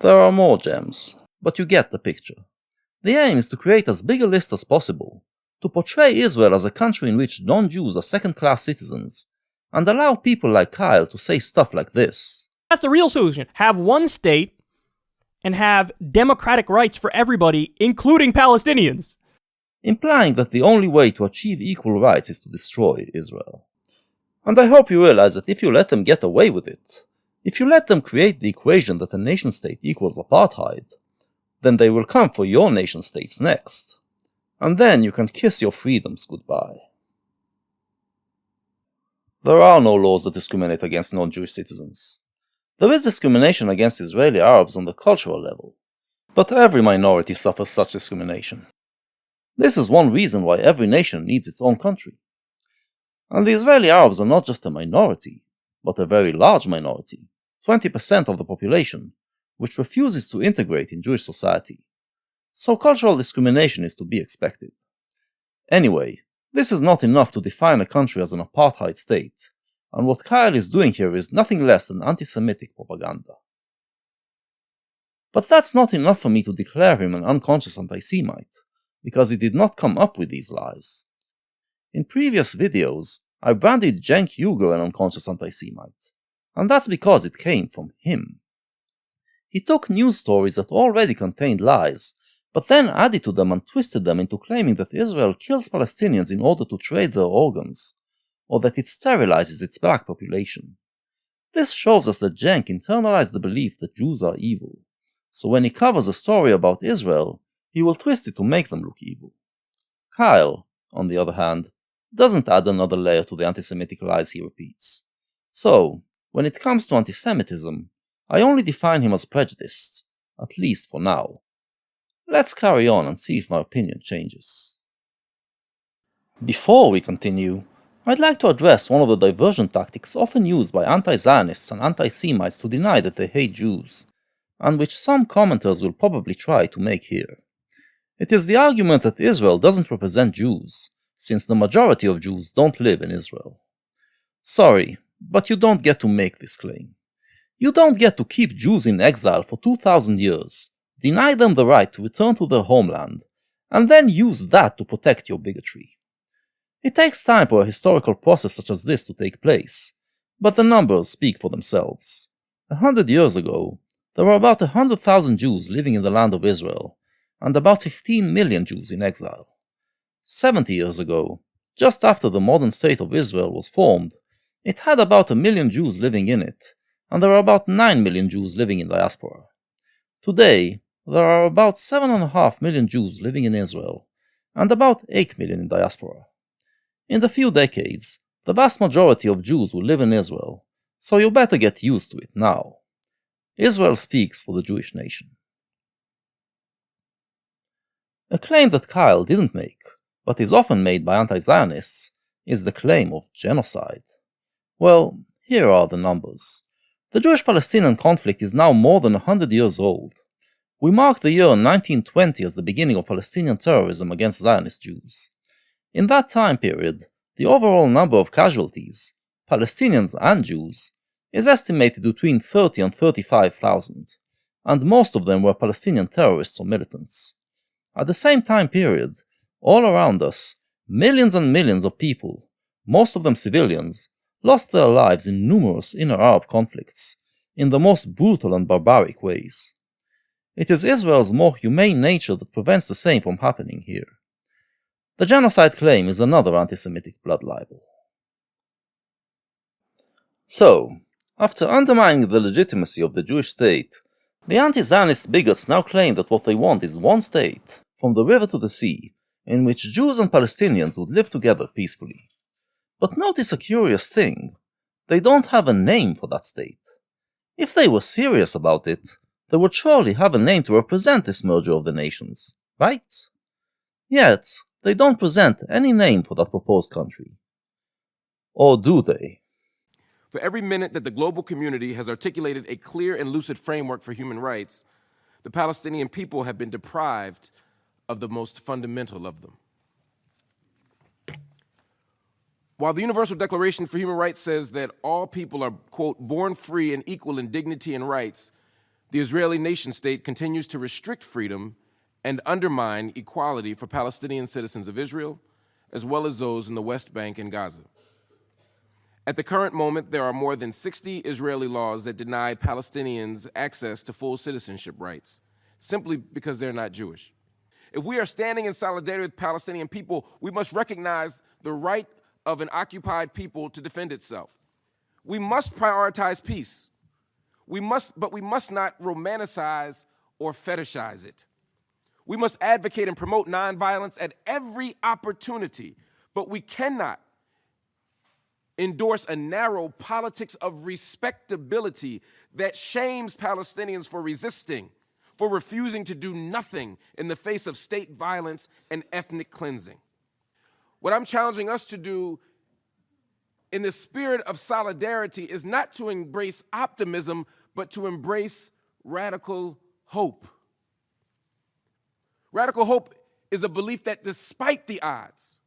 There are more gems, but you get the picture. The aim is to create as big a list as possible, to portray Israel as a country in which non-Jews are second-class citizens, and allow people like Kyle to say stuff like this. That's the real solution. Have one state and have democratic rights for everybody, including Palestinians. Implying that the only way to achieve equal rights is to destroy Israel. And I hope you realize that if you let them get away with it, if you let them create the equation that a nation-state equals apartheid, then they will come for your nation-states next. And then you can kiss your freedoms goodbye. There are no laws that discriminate against non-Jewish citizens. There is discrimination against Israeli Arabs on the cultural level, but every minority suffers such discrimination. This is one reason why every nation needs its own country. And the Israeli Arabs are not just a minority, but a very large minority, 20% of the population, which refuses to integrate in Jewish society. So cultural discrimination is to be expected. Anyway, this is not enough to define a country as an apartheid state, and what Kyle is doing here is nothing less than anti-Semitic propaganda. But that's not enough for me to declare him an unconscious anti-Semite, because he did not come up with these lies. In previous videos, I branded Cenk Uygur an unconscious anti-Semite, and that's because it came from him. He took news stories that already contained lies, but then added to them and twisted them into claiming that Israel kills Palestinians in order to trade their organs, or that it sterilizes its black population. This shows us that Cenk internalized the belief that Jews are evil, so when he covers a story about Israel, he will twist it to make them look evil. Kyle, on the other hand, doesn't add another layer to the anti-Semitic lies he repeats. So, when it comes to anti-Semitism, I only define him as prejudiced, at least for now. Let's carry on and see if my opinion changes. Before we continue, I'd like to address one of the diversion tactics often used by anti-Zionists and anti-Semites to deny that they hate Jews, and which some commenters will probably try to make here. It is the argument that Israel doesn't represent Jews, since the majority of Jews don't live in Israel. Sorry, but you don't get to make this claim. You don't get to keep Jews in exile for 2,000 years, deny them the right to return to their homeland, and then use that to protect your bigotry. It takes time for a historical process such as this to take place, but the numbers speak for themselves. 100 years ago, there were about 100,000 Jews living in the land of Israel, and about 15 million Jews in exile. 70 years ago, just after the modern state of Israel was formed, it had about 1 million Jews living in it, and there are about 9 million Jews living in diaspora. Today, there are about 7.5 million Jews living in Israel, and about 8 million in diaspora. In the few decades, the vast majority of Jews will live in Israel, so you better get used to it now. Israel speaks for the Jewish nation. A claim that Kyle didn't make, but is often made by anti-Zionists, is the claim of genocide. Well, here are the numbers. The Jewish-Palestinian conflict is now more than 100 years old. We mark the year 1920 as the beginning of Palestinian terrorism against Zionist Jews. In that time period, the overall number of casualties, Palestinians and Jews, is estimated between 30 and 35,000, and most of them were Palestinian terrorists or militants. At the same time period, all around us, millions and millions of people, most of them civilians, lost their lives in numerous inner Arab conflicts, in the most brutal and barbaric ways. It is Israel's more humane nature that prevents the same from happening here. The genocide claim is another anti-Semitic blood libel. So, after undermining the legitimacy of the Jewish state, the anti-Zionist bigots now claim that what they want is one state, from the river to the sea, in which Jews and Palestinians would live together peacefully. But notice a curious thing. They don't have a name for that state. If they were serious about it, they would surely have a name to represent this merger of the nations, right? Yet, they don't present any name for that proposed country. Or do they? For every minute that the global community has articulated a clear and lucid framework for human rights, the Palestinian people have been deprived of the most fundamental of them. While the Universal Declaration for Human Rights says that all people are, quote, born free and equal in dignity and rights, the Israeli nation-state continues to restrict freedom and undermine equality for Palestinian citizens of Israel, as well as those in the West Bank and Gaza. At the current moment, there are more than 60 Israeli laws that deny Palestinians access to full citizenship rights, simply because they're not Jewish. If we are standing in solidarity with Palestinian people, we must recognize the right of an occupied people to defend itself. We must prioritize peace. But we must not romanticize or fetishize it. We must advocate and promote nonviolence at every opportunity, but we cannot endorse a narrow politics of respectability that shames Palestinians for resisting, for refusing to do nothing in the face of state violence and ethnic cleansing. What I'm challenging us to do in the spirit of solidarity is not to embrace optimism, but to embrace radical hope. Radical hope is a belief that despite the odds,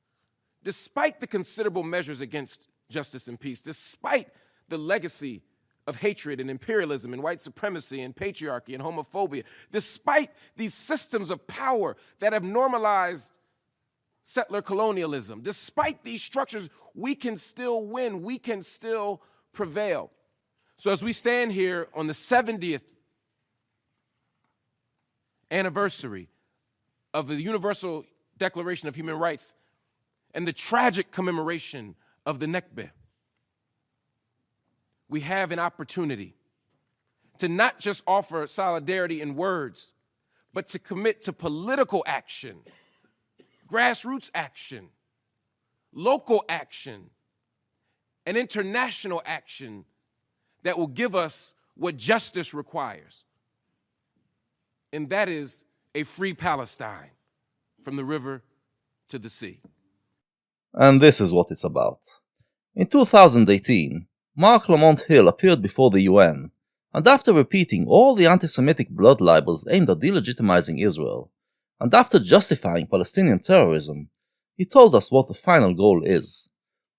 despite the considerable measures against justice and peace, despite the legacy of hatred and imperialism and white supremacy and patriarchy and homophobia, despite these systems of power that have normalized settler colonialism, despite these structures, we can still win, we can still prevail. So as we stand here on the 70th anniversary of the Universal Declaration of Human Rights and the tragic commemoration of the Nakba, we have an opportunity to not just offer solidarity in words, but to commit to political action, grassroots action, local action, and international action that will give us what justice requires. And that is a free Palestine from the river to the sea. And this is what it's about. In 2018, Mark Lamont Hill appeared before the UN, and after repeating all the anti-Semitic blood libels aimed at delegitimizing Israel, and after justifying Palestinian terrorism, he told us what the final goal is: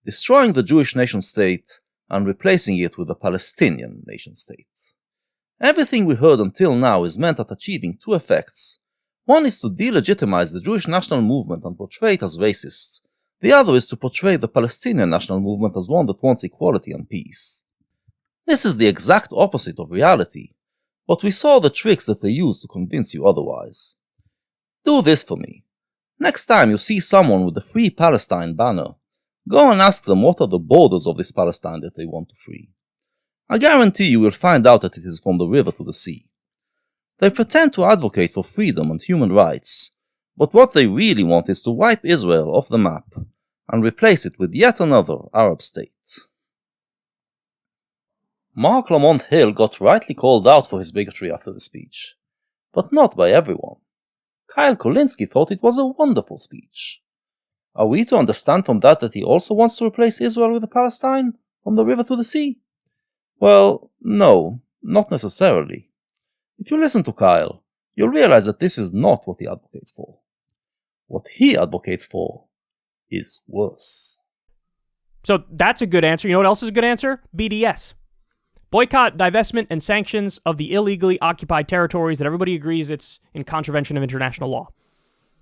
destroying the Jewish nation-state and replacing it with a Palestinian nation-state. Everything we heard until now is meant at achieving two effects. One is to delegitimize the Jewish national movement and portray it as racist. The other is to portray the Palestinian national movement as one that wants equality and peace. This is the exact opposite of reality, but we saw the tricks that they use to convince you otherwise. Do this for me. Next time you see someone with a Free Palestine banner, go and ask them what are the borders of this Palestine that they want to free. I guarantee you will find out that it is from the river to the sea. They pretend to advocate for freedom and human rights, but what they really want is to wipe Israel off the map and replace it with yet another Arab state. Mark Lamont Hill got rightly called out for his bigotry after the speech, but not by everyone. Kyle Kulinski thought it was a wonderful speech. Are we to understand from that he also wants to replace Israel with a Palestine, from the river to the sea? Well, no, not necessarily. If you listen to Kyle, you'll realize that this is not what he advocates for. What he advocates for is worse. So that's a good answer. You know what else is a good answer? BDS. Boycott, divestment, and sanctions of the illegally occupied territories that everybody agrees it's in contravention of international law.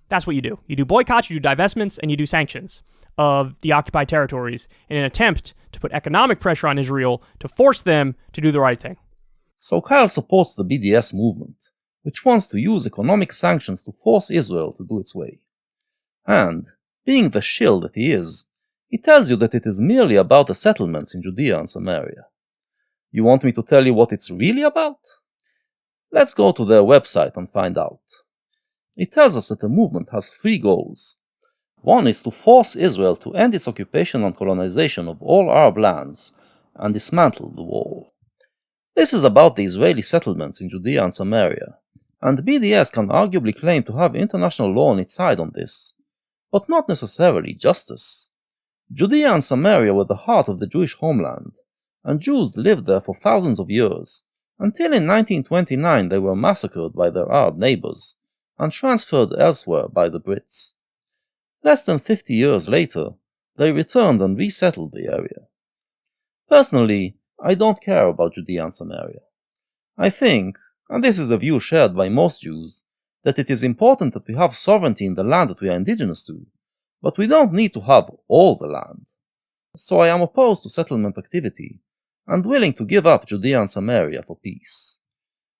That's what you do. You do boycotts, you do divestments, and you do sanctions of the occupied territories in an attempt to put economic pressure on Israel to force them to do the right thing. So Kyle supports the BDS movement, which wants to use economic sanctions to force Israel to do its way. And, being the shill that he is, he tells you that it is merely about the settlements in Judea and Samaria. You want me to tell you what it's really about? Let's go to their website and find out. It tells us that the movement has three goals. One is to force Israel to end its occupation and colonization of all Arab lands and dismantle the wall. This is about the Israeli settlements in Judea and Samaria, and BDS can arguably claim to have international law on its side on this, but not necessarily justice. Judea and Samaria were the heart of the Jewish homeland, and Jews lived there for thousands of years, until in 1929 they were massacred by their Arab neighbors, and transferred elsewhere by the Brits. Less than 50 years later, they returned and resettled the area. Personally, I don't care about Judea and Samaria. I think, and this is a view shared by most Jews, that it is important that we have sovereignty in the land that we are indigenous to, but we don't need to have all the land. So I am opposed to settlement activity, and willing to give up Judea and Samaria for peace.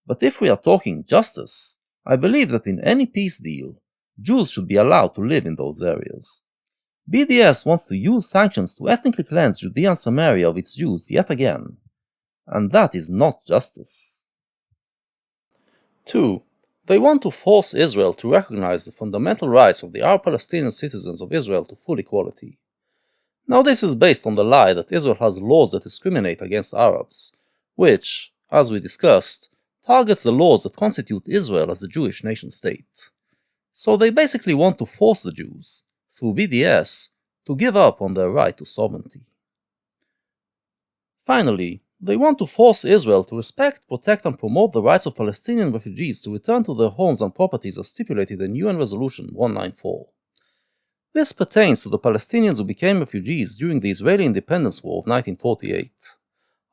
But if we are talking justice, I believe that in any peace deal, Jews should be allowed to live in those areas. BDS wants to use sanctions to ethnically cleanse Judea and Samaria of its Jews yet again, and that is not justice. 2. They want to force Israel to recognize the fundamental rights of the Arab Palestinian citizens of Israel to full equality. Now this is based on the lie that Israel has laws that discriminate against Arabs, which, as we discussed, targets the laws that constitute Israel as the Jewish nation-state. So they basically want to force the Jews, through BDS, to give up on their right to sovereignty. Finally, they want to force Israel to respect, protect, and promote the rights of Palestinian refugees to return to their homes and properties as stipulated in UN Resolution 194. This pertains to the Palestinians who became refugees during the Israeli Independence War of 1948.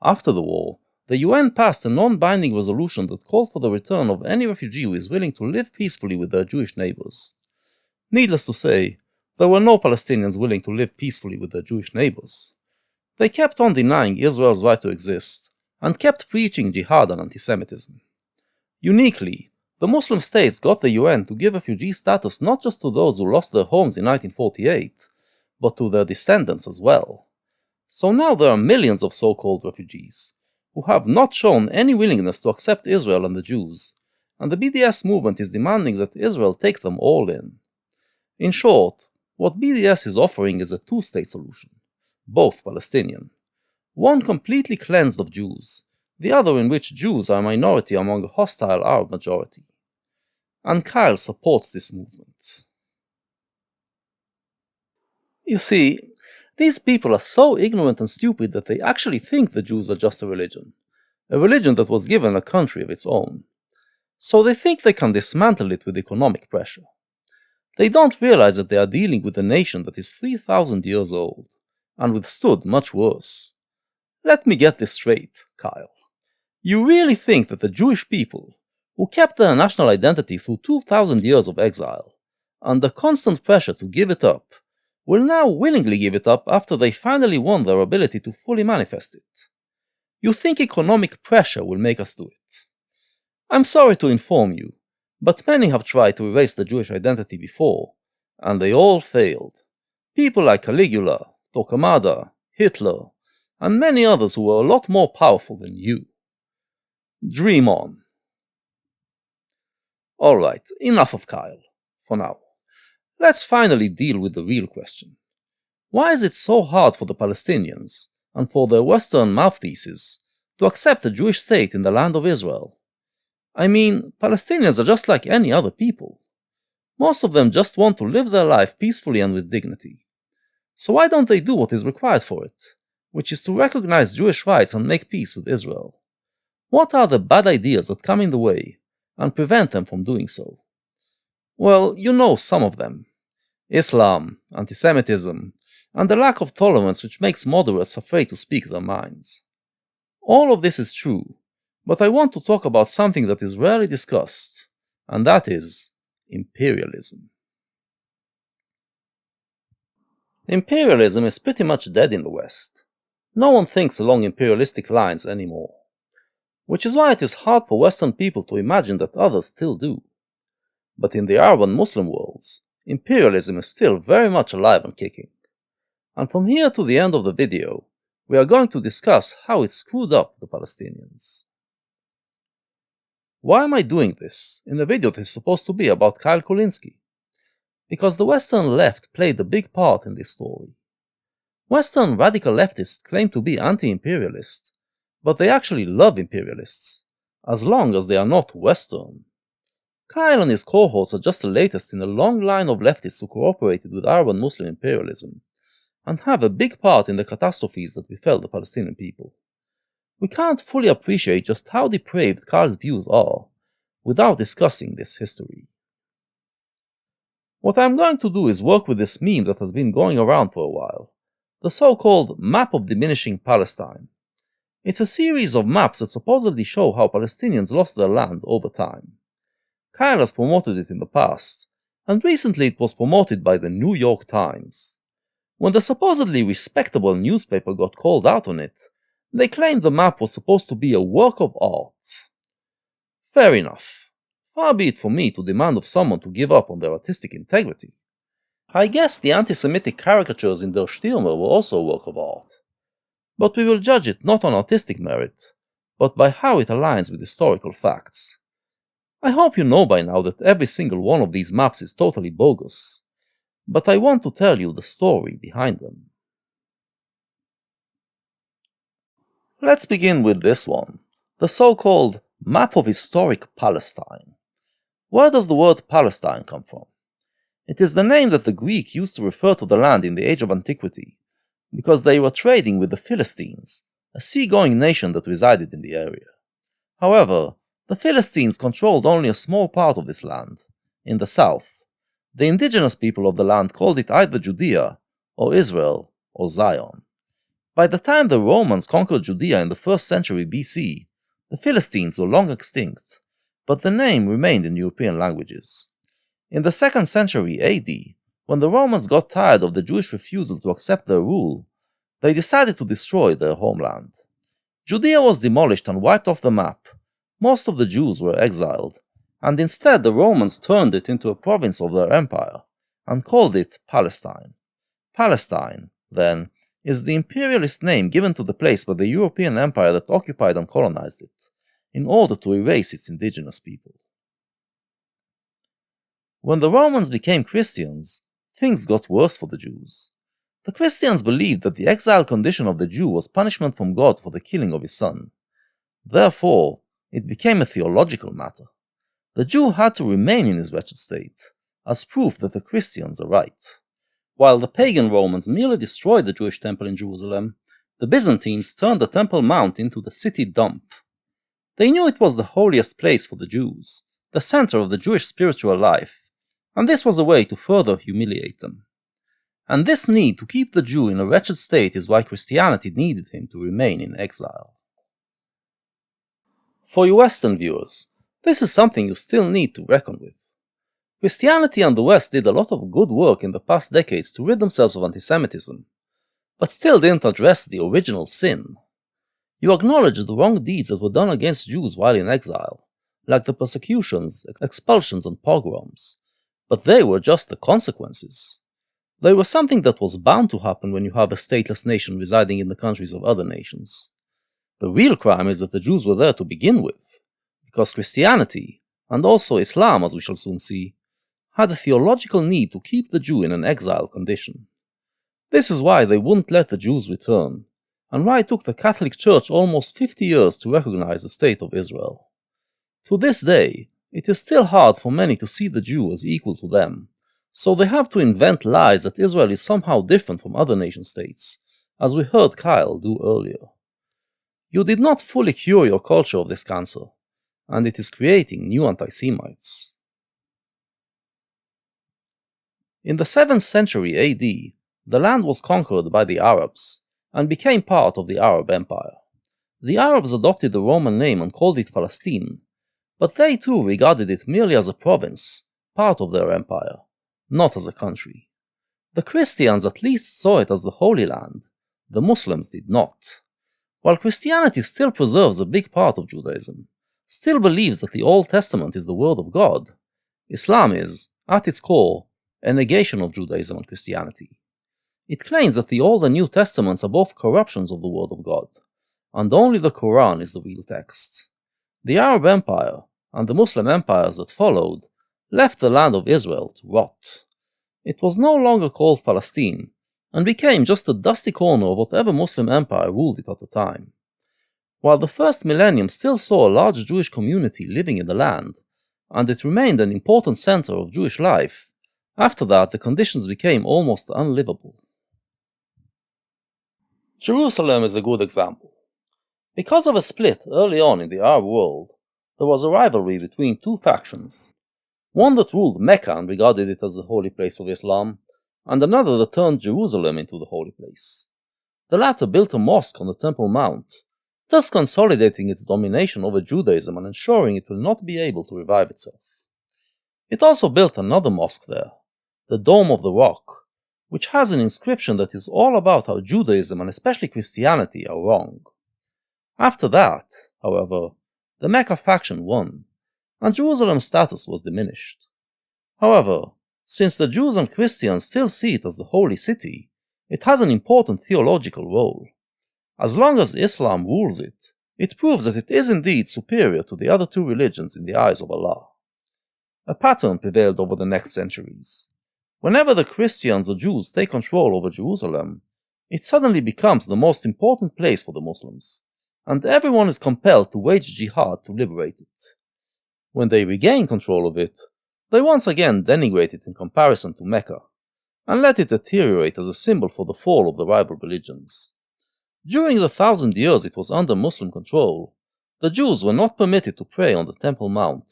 After the war, the UN passed a non-binding resolution that called for the return of any refugee who is willing to live peacefully with their Jewish neighbors. Needless to say, there were no Palestinians willing to live peacefully with their Jewish neighbors. They kept on denying Israel's right to exist, and kept preaching jihad and antisemitism. Uniquely, the Muslim states got the UN to give refugee status not just to those who lost their homes in 1948, but to their descendants as well. So now there are millions of so-called refugees, who have not shown any willingness to accept Israel and the Jews, and the BDS movement is demanding that Israel take them all in. In short, what BDS is offering is a two-state solution, both Palestinian. One completely cleansed of Jews, the other in which Jews are a minority among a hostile Arab majority. And Kyle supports this movement. You see, these people are so ignorant and stupid that they actually think the Jews are just a religion that was given a country of its own. So they think they can dismantle it with economic pressure. They don't realize that they are dealing with a nation that is 3,000 years old, and withstood much worse. Let me get this straight, Kyle. You really think that the Jewish people, who kept their national identity through 2,000 years of exile, under constant pressure to give it up, will now willingly give it up after they finally won their ability to fully manifest it? You think economic pressure will make us do it? I'm sorry to inform you, but many have tried to erase the Jewish identity before, and they all failed. People like Caligula, Torquemada, Hitler, and many others who were a lot more powerful than you. Dream on. Alright, enough of Kyle, for now. Let's finally deal with the real question. Why is it so hard for the Palestinians, and for their Western mouthpieces, to accept a Jewish state in the land of Israel? I mean, Palestinians are just like any other people. Most of them just want to live their life peacefully and with dignity. So why don't they do what is required for it, which is to recognize Jewish rights and make peace with Israel? What are the bad ideas that come in the way, and prevent them from doing so? Well, you know some of them. Islam, anti-Semitism, and the lack of tolerance which makes moderates afraid to speak their minds. All of this is true, but I want to talk about something that is rarely discussed, and that is imperialism. Imperialism is pretty much dead in the West. No one thinks along imperialistic lines anymore, which is why it is hard for Western people to imagine that others still do. But in the Arab and Muslim worlds, imperialism is still very much alive and kicking. And from here to the end of the video, we are going to discuss how it screwed up the Palestinians. Why am I doing this in a video that is supposed to be about Kyle Kulinski? Because the Western left played a big part in this story. Western radical leftists claim to be anti-imperialist, but they actually love imperialists, as long as they are not Western. Kyle and his cohorts are just the latest in a long line of leftists who cooperated with Arab and Muslim imperialism, and have a big part in the catastrophes that befell the Palestinian people. We can't fully appreciate just how depraved Kyle's views are without discussing this history. What I'm going to do is work with this meme that has been going around for a while, the so-called Map of Diminishing Palestine. It's a series of maps that supposedly show how Palestinians lost their land over time. Kyle has promoted it in the past, and recently it was promoted by the New York Times. When the supposedly respectable newspaper got called out on it, they claimed the map was supposed to be a work of art. Fair enough. Far be it from me to demand of someone to give up on their artistic integrity. I guess the anti-Semitic caricatures in Der Stürmer were also a work of art. But we will judge it not on artistic merit, but by how it aligns with historical facts. I hope you know by now that every single one of these maps is totally bogus, but I want to tell you the story behind them. Let's begin with this one, the so-called Map of Historic Palestine. Where does the word Palestine come from? It is the name that the Greek used to refer to the land in the age of antiquity, because they were trading with the Philistines, a sea-going nation that resided in the area. However, the Philistines controlled only a small part of this land. In the south, the indigenous people of the land called it either Judea, or Israel, or Zion. By the time the Romans conquered Judea in the 1st century BC, the Philistines were long extinct, but the name remained in European languages. In the 2nd century AD, when the Romans got tired of the Jewish refusal to accept their rule, they decided to destroy their homeland. Judea was demolished and wiped off the map. Most of the Jews were exiled, and instead the Romans turned it into a province of their empire, and called it Palestine. Palestine, then, is the imperialist name given to the place by the European empire that occupied and colonized it, in order to erase its indigenous people. When the Romans became Christians, things got worse for the Jews. The Christians believed that the exile condition of the Jew was punishment from God for the killing of his son. Therefore, it became a theological matter. The Jew had to remain in his wretched state, as proof that the Christians are right. While the pagan Romans merely destroyed the Jewish temple in Jerusalem, the Byzantines turned the Temple Mount into the city dump. They knew it was the holiest place for the Jews, the center of the Jewish spiritual life, and this was a way to further humiliate them. And this need to keep the Jew in a wretched state is why Christianity needed him to remain in exile. For you Western viewers, this is something you still need to reckon with. Christianity and the West did a lot of good work in the past decades to rid themselves of antisemitism, but still didn't address the original sin. You acknowledge the wrong deeds that were done against Jews while in exile, like the persecutions, expulsions, and pogroms, but they were just the consequences. They were something that was bound to happen when you have a stateless nation residing in the countries of other nations. The real crime is that the Jews were there to begin with, because Christianity, and also Islam as we shall soon see, had a theological need to keep the Jew in an exile condition. This is why they wouldn't let the Jews return, and why it took the Catholic Church almost 50 years to recognize the State of Israel. To this day, it is still hard for many to see the Jew as equal to them, so they have to invent lies that Israel is somehow different from other nation-states, as we heard Kyle do earlier. You did not fully cure your culture of this cancer, and it is creating new anti-Semites. In the 7th century AD, the land was conquered by the Arabs, and became part of the Arab Empire. The Arabs adopted the Roman name and called it Palestine, but they too regarded it merely as a province, part of their empire, not as a country. The Christians at least saw it as the Holy Land, the Muslims did not. While Christianity still preserves a big part of Judaism, still believes that the Old Testament is the Word of God, Islam is, at its core, a negation of Judaism and Christianity. It claims that the Old and New Testaments are both corruptions of the Word of God, and only the Quran is the real text. The Arab Empire, and the Muslim empires that followed, left the land of Israel to rot. It was no longer called Palestine, and became just a dusty corner of whatever Muslim empire ruled it at the time. While the first millennium still saw a large Jewish community living in the land, and it remained an important center of Jewish life, after that the conditions became almost unlivable. Jerusalem is a good example. Because of a split early on in the Arab world, there was a rivalry between two factions. One that ruled Mecca and regarded it as the holy place of Islam, and another that turned Jerusalem into the holy place. The latter built a mosque on the Temple Mount, thus consolidating its domination over Judaism and ensuring it will not be able to revive itself. It also built another mosque there, the Dome of the Rock, which has an inscription that is all about how Judaism and especially Christianity are wrong. After that, however, the Mecca faction won, and Jerusalem's status was diminished. However, since the Jews and Christians still see it as the holy city, it has an important theological role. As long as Islam rules it, it proves that it is indeed superior to the other two religions in the eyes of Allah. A pattern prevailed over the next centuries. Whenever the Christians or Jews take control over Jerusalem, it suddenly becomes the most important place for the Muslims, and everyone is compelled to wage jihad to liberate it. When they regain control of it, they once again denigrate it in comparison to Mecca, and let it deteriorate as a symbol for the fall of the rival religions. During the 1,000 years it was under Muslim control, the Jews were not permitted to pray on the Temple Mount,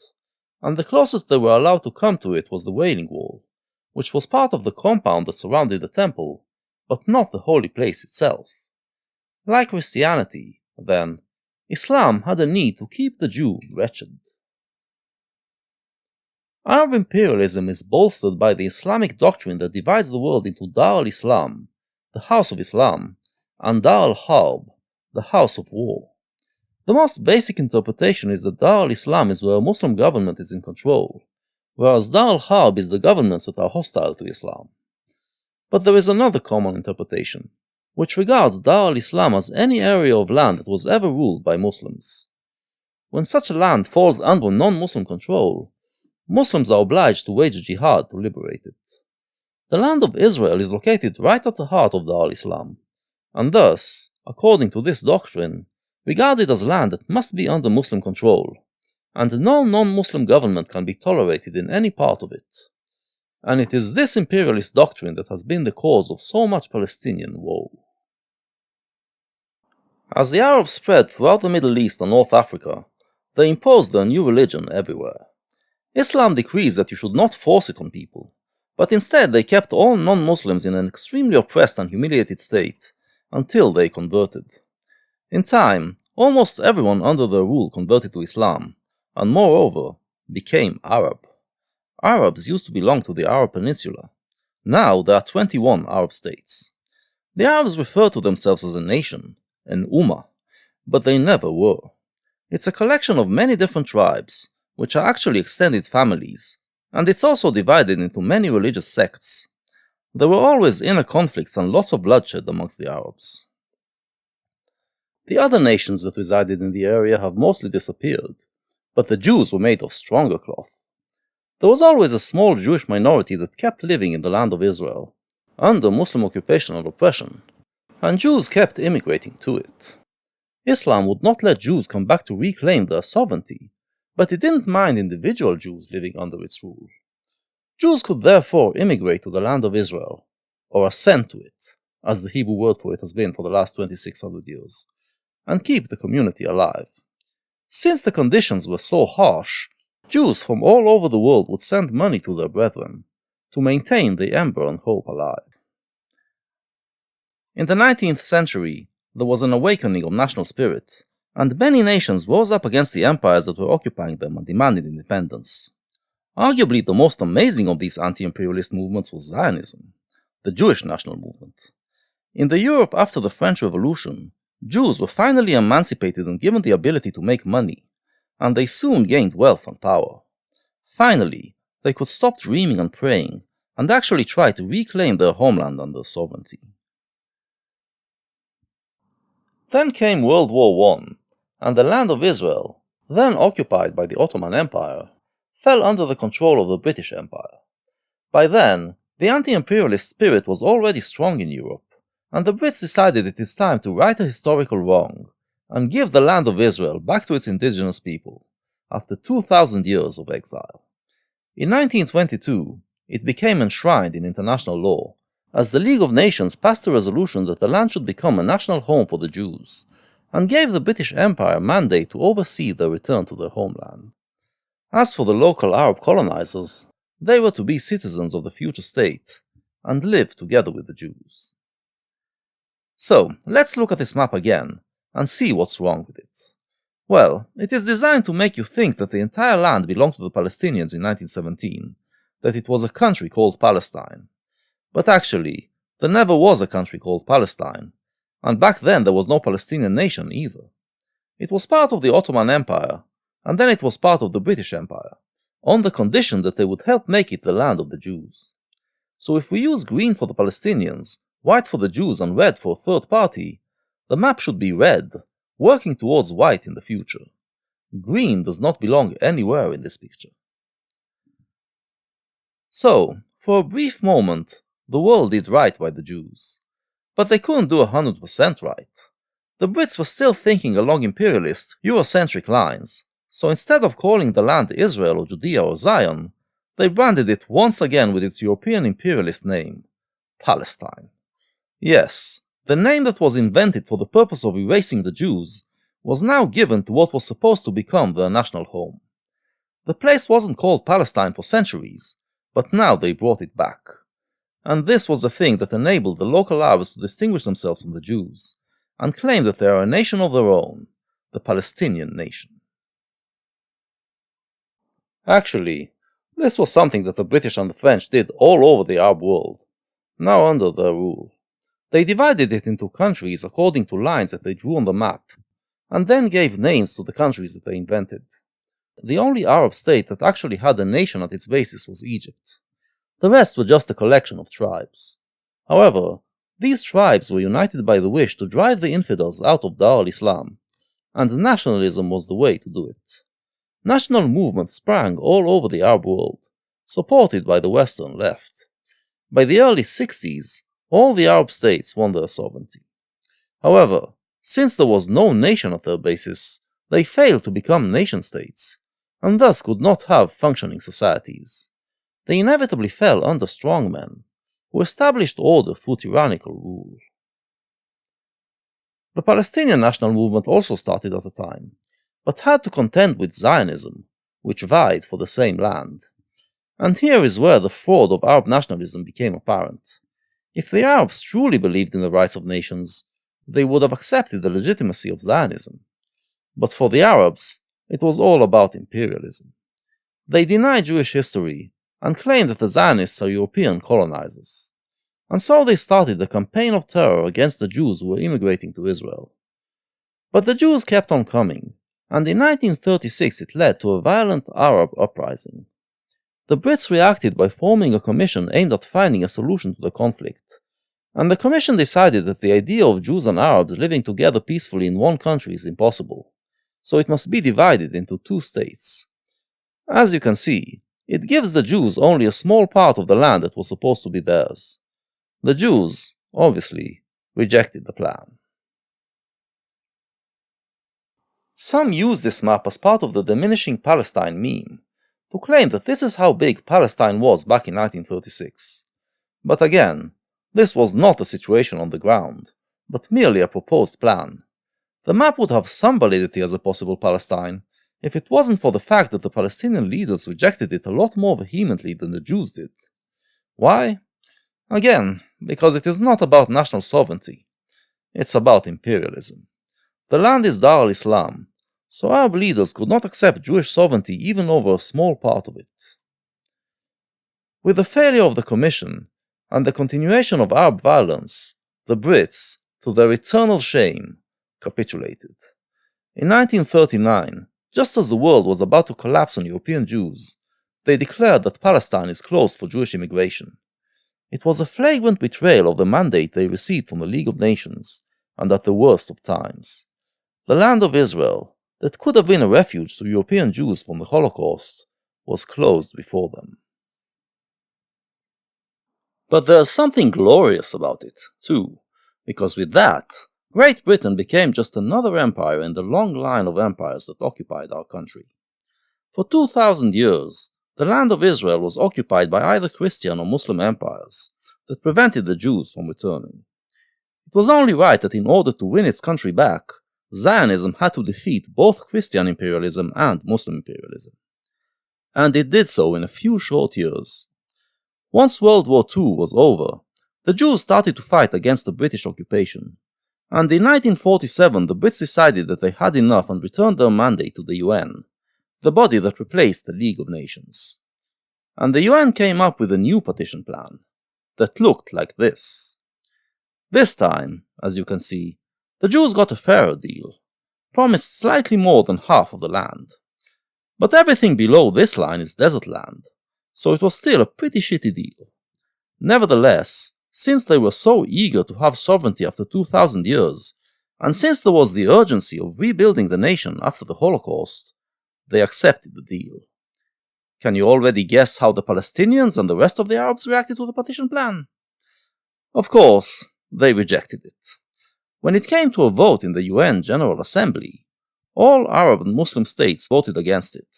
and the closest they were allowed to come to it was the Wailing Wall, which was part of the compound that surrounded the temple, but not the holy place itself. Like Christianity, then, Islam had a need to keep the Jew wretched. Arab imperialism is bolstered by the Islamic doctrine that divides the world into Dar al-Islam, the House of Islam, and Dar al-Harb, the House of War. The most basic interpretation is that Dar al-Islam is where a Muslim government is in control, whereas Dar al-Harb is the governments that are hostile to Islam. But there is another common interpretation, which regards Dar al-Islam as any area of land that was ever ruled by Muslims. When such a land falls under non-Muslim control, Muslims are obliged to wage jihad to liberate it. the land of Israel is located right at the heart of Dar al-Islam, and thus, according to this doctrine, regarded as land that must be under Muslim control, and no non-Muslim government can be tolerated in any part of it. And it is this imperialist doctrine that has been the cause of so much Palestinian woe. As the Arabs spread throughout the Middle East and North Africa, they imposed their new religion everywhere. Islam decrees that you should not force it on people, but instead they kept all non-Muslims in an extremely oppressed and humiliated state until they converted. In time, almost everyone under their rule converted to Islam, and moreover, became Arab. Arabs used to belong to the Arab Peninsula. Now there are 21 Arab states. The Arabs refer to themselves as a nation, an Ummah, but they never were. It's a collection of many different tribes, which are actually extended families, and it's also divided into many religious sects. There were always inner conflicts and lots of bloodshed amongst the Arabs. The other nations that resided in the area have mostly disappeared, but the Jews were made of stronger cloth. There was always a small Jewish minority that kept living in the land of Israel, under Muslim occupation and oppression, and Jews kept immigrating to it. Islam would not let Jews come back to reclaim their sovereignty, but it didn't mind individual Jews living under its rule. Jews could therefore immigrate to the land of Israel, or ascend to it, as the Hebrew word for it has been for the last 2600 years, and keep the community alive. Since the conditions were so harsh, Jews from all over the world would send money to their brethren to maintain the ember and hope alive. In the 19th century, there was an awakening of national spirit, and many nations rose up against the empires that were occupying them and demanded independence. Arguably the most amazing of these anti-imperialist movements was Zionism, the Jewish national movement. In the Europe after the French Revolution, Jews were finally emancipated and given the ability to make money, and they soon gained wealth and power. Finally, they could stop dreaming and praying, and actually try to reclaim their homeland and their sovereignty. Then came World War I, and the land of Israel, then occupied by the Ottoman Empire, fell under the control of the British Empire. By then, the anti-imperialist spirit was already strong in Europe, and the Brits decided it is time to right a historical wrong and give the land of Israel back to its indigenous people, after 2,000 years of exile. In 1922, it became enshrined in international law, as the League of Nations passed a resolution that the land should become a national home for the Jews, and gave the British Empire a mandate to oversee their return to their homeland. As for the local Arab colonizers, they were to be citizens of the future state, and live together with the Jews. So, let's look at this map again, and see what's wrong with it. Well, it is designed to make you think that the entire land belonged to the Palestinians in 1917, that it was a country called Palestine. But actually, there never was a country called Palestine, and back then there was no Palestinian nation either. It was part of the Ottoman Empire, and then it was part of the British Empire, on the condition that they would help make it the land of the Jews. So if we use green for the Palestinians, white for the Jews and red for a third party, the map should be red, working towards white in the future. Green does not belong anywhere in this picture. So, for a brief moment, the world did right by the Jews. But they couldn't do 100% right. The Brits were still thinking along imperialist, Eurocentric lines, so instead of calling the land Israel or Judea or Zion, they branded it once again with its European imperialist name, Palestine. Yes, the name that was invented for the purpose of erasing the Jews was now given to what was supposed to become their national home. The place wasn't called Palestine for centuries, but now they brought it back. And this was the thing that enabled the local Arabs to distinguish themselves from the Jews, and claim that they are a nation of their own, the Palestinian nation. Actually, this was something that the British and the French did all over the Arab world, now under their rule. They divided it into countries according to lines that they drew on the map, and then gave names to the countries that they invented. The only Arab state that actually had a nation at its basis was Egypt. The rest were just a collection of tribes. However, these tribes were united by the wish to drive the infidels out of Dar al-Islam, and nationalism was the way to do it. National movements sprang all over the Arab world, supported by the Western left. By the early 60s, all the Arab states won their sovereignty. However, since there was no nation at their basis, they failed to become nation-states, and thus could not have functioning societies. They inevitably fell under strongmen, who established order through tyrannical rule. The Palestinian national movement also started at the time, but had to contend with Zionism, which vied for the same land. And here is where the fraud of Arab nationalism became apparent. If the Arabs truly believed in the rights of nations, they would have accepted the legitimacy of Zionism. But for the Arabs, it was all about imperialism. They deny Jewish history and claim that the Zionists are European colonizers. And so they started a campaign of terror against the Jews who were immigrating to Israel. But the Jews kept on coming, and in 1936 it led to a violent Arab uprising. The Brits reacted by forming a commission aimed at finding a solution to the conflict, and the commission decided that the idea of Jews and Arabs living together peacefully in one country is impossible, so it must be divided into two states. As you can see, it gives the Jews only a small part of the land that was supposed to be theirs. The Jews, obviously, rejected the plan. Some use this map as part of the diminishing Palestine meme, to claim that this is how big Palestine was back in 1936. But again, this was not a situation on the ground, but merely a proposed plan. The map would have some validity as a possible Palestine, if it wasn't for the fact that the Palestinian leaders rejected it a lot more vehemently than the Jews did. Why? Again, because it is not about national sovereignty. It's about imperialism. The land is Dar al-Islam, so Arab leaders could not accept Jewish sovereignty even over a small part of it. With the failure of the Commission, and the continuation of Arab violence, the Brits, to their eternal shame, capitulated. In 1939, just as the world was about to collapse on European Jews, they declared that Palestine is closed for Jewish immigration. It was a flagrant betrayal of the mandate they received from the League of Nations, and at the worst of times. The land of Israel, that could have been a refuge to European Jews from the Holocaust, was closed before them. But there's something glorious about it, too, because with that, Great Britain became just another empire in the long line of empires that occupied our country. For 2,000 years, the land of Israel was occupied by either Christian or Muslim empires that prevented the Jews from returning. It was only right that in order to win its country back, Zionism had to defeat both Christian imperialism and Muslim imperialism. And it did so in a few short years. Once World War II was over, the Jews started to fight against the British occupation, and in 1947 the Brits decided that they had enough and returned their mandate to the UN, the body that replaced the League of Nations. And the UN came up with a new partition plan, that looked like this. This time, as you can see, the Jews got a fairer deal, promised slightly more than half of the land. But everything below this line is desert land, so it was still a pretty shitty deal. Nevertheless, since they were so eager to have sovereignty after 2,000 years, and since there was the urgency of rebuilding the nation after the Holocaust, they accepted the deal. Can you already guess how the Palestinians and the rest of the Arabs reacted to the partition plan? Of course, they rejected it. When it came to a vote in the UN General Assembly, all Arab and Muslim states voted against it,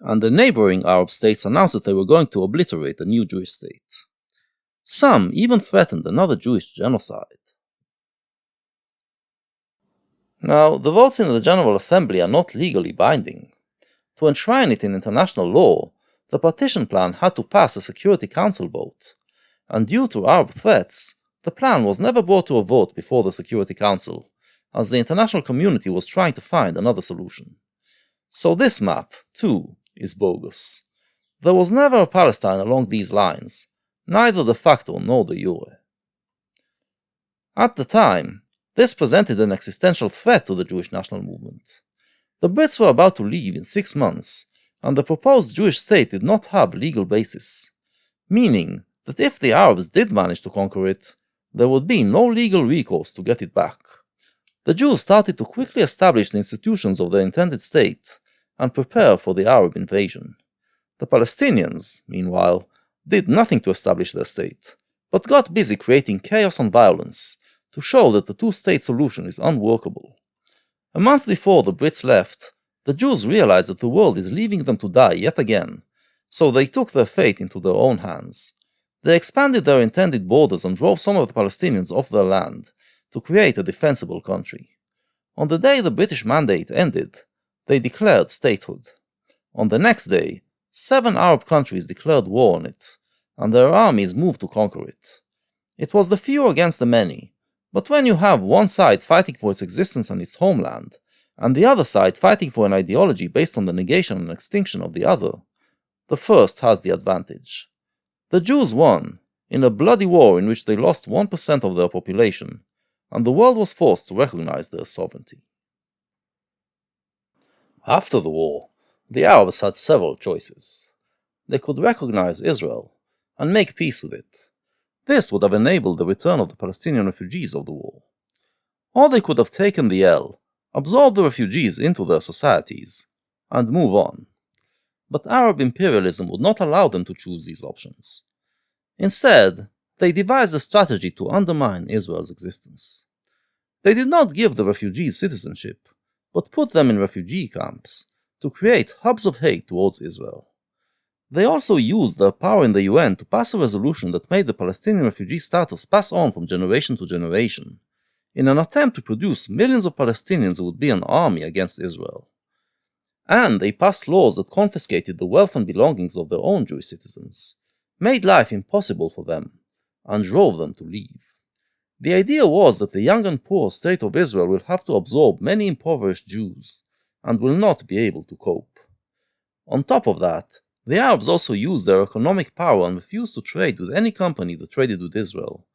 and the neighboring Arab states announced that they were going to obliterate the new Jewish state. Some even threatened another Jewish genocide. Now, the votes in the General Assembly are not legally binding. To enshrine it in international law, the partition plan had to pass a Security Council vote, and due to Arab threats, the plan was never brought to a vote before the Security Council, as the international community was trying to find another solution. So this map, too, is bogus. There was never a Palestine along these lines, neither de facto nor de jure. At the time, this presented an existential threat to the Jewish national movement. The Brits were about to leave in 6 months, and the proposed Jewish state did not have legal basis, meaning that if the Arabs did manage to conquer it, there would be no legal recourse to get it back. The Jews started to quickly establish the institutions of their intended state and prepare for the Arab invasion. The Palestinians, meanwhile, did nothing to establish their state, but got busy creating chaos and violence to show that the two-state solution is unworkable. A month before the Brits left, the Jews realized that the world is leaving them to die yet again, so they took their fate into their own hands. They expanded their intended borders and drove some of the Palestinians off their land to create a defensible country. On the day the British mandate ended, they declared statehood. On the next day, 7 Arab countries declared war on it, and their armies moved to conquer it. It was the few against the many, but when you have one side fighting for its existence and its homeland, and the other side fighting for an ideology based on the negation and extinction of the other, the first has the advantage. The Jews won, in a bloody war in which they lost 1% of their population, and the world was forced to recognize their sovereignty. After the war, the Arabs had several choices. They could recognize Israel and make peace with it. This would have enabled the return of the Palestinian refugees of the war. Or they could have taken the L, absorbed the refugees into their societies, and move on. But Arab imperialism would not allow them to choose these options. Instead, they devised a strategy to undermine Israel's existence. They did not give the refugees citizenship, but put them in refugee camps to create hubs of hate towards Israel. They also used their power in the UN to pass a resolution that made the Palestinian refugee status pass on from generation to generation, in an attempt to produce millions of Palestinians who would be an army against Israel. And they passed laws that confiscated the wealth and belongings of their own Jewish citizens, made life impossible for them, and drove them to leave. The idea was that the young and poor state of Israel will have to absorb many impoverished Jews, and will not be able to cope. On top of that, the Arabs also used their economic power and refused to trade with any company that traded with Israel,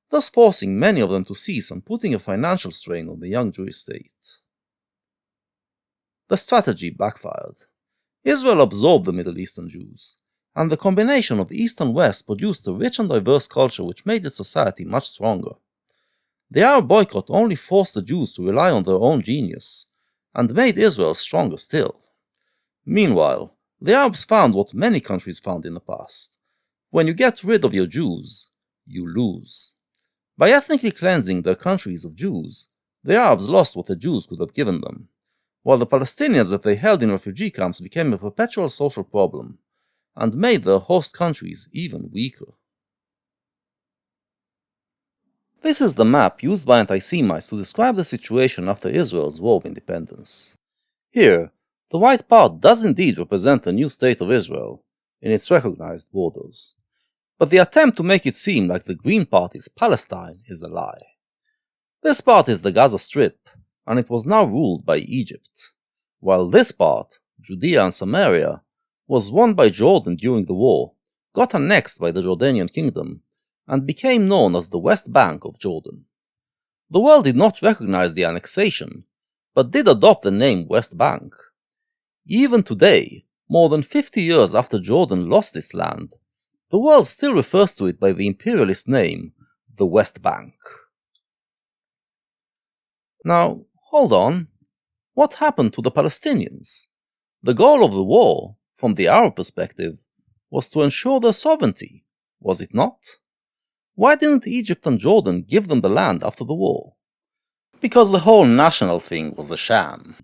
thus forcing many of them to cease and putting a financial strain on the young Jewish state. The strategy backfired. Israel absorbed the Middle Eastern Jews, and the combination of East and West produced a rich and diverse culture which made its society much stronger. The Arab boycott only forced the Jews to rely on their own genius, and made Israel stronger still. Meanwhile, the Arabs found what many countries found in the past. When you get rid of your Jews, you lose. By ethnically cleansing their countries of Jews, the Arabs lost what the Jews could have given them, while the Palestinians that they held in refugee camps became a perpetual social problem, and made their host countries even weaker. This is the map used by anti-Semites to describe the situation after Israel's War of Independence. Here, the white part does indeed represent the new state of Israel, in its recognized borders. But the attempt to make it seem like the green part is Palestine is a lie. This part is the Gaza Strip, and it was now ruled by Egypt, while this part, Judea and Samaria, was won by Jordan during the war, got annexed by the Jordanian kingdom, and became known as the West Bank of Jordan. The world did not recognize the annexation, but did adopt the name West Bank. Even today, more than 50 years after Jordan lost its land, the world still refers to it by the imperialist name, the West Bank. Now, hold on. What happened to the Palestinians? The goal of the war, from the Arab perspective, was to ensure their sovereignty, was it not? Why didn't Egypt and Jordan give them the land after the war? Because the whole national thing was a sham.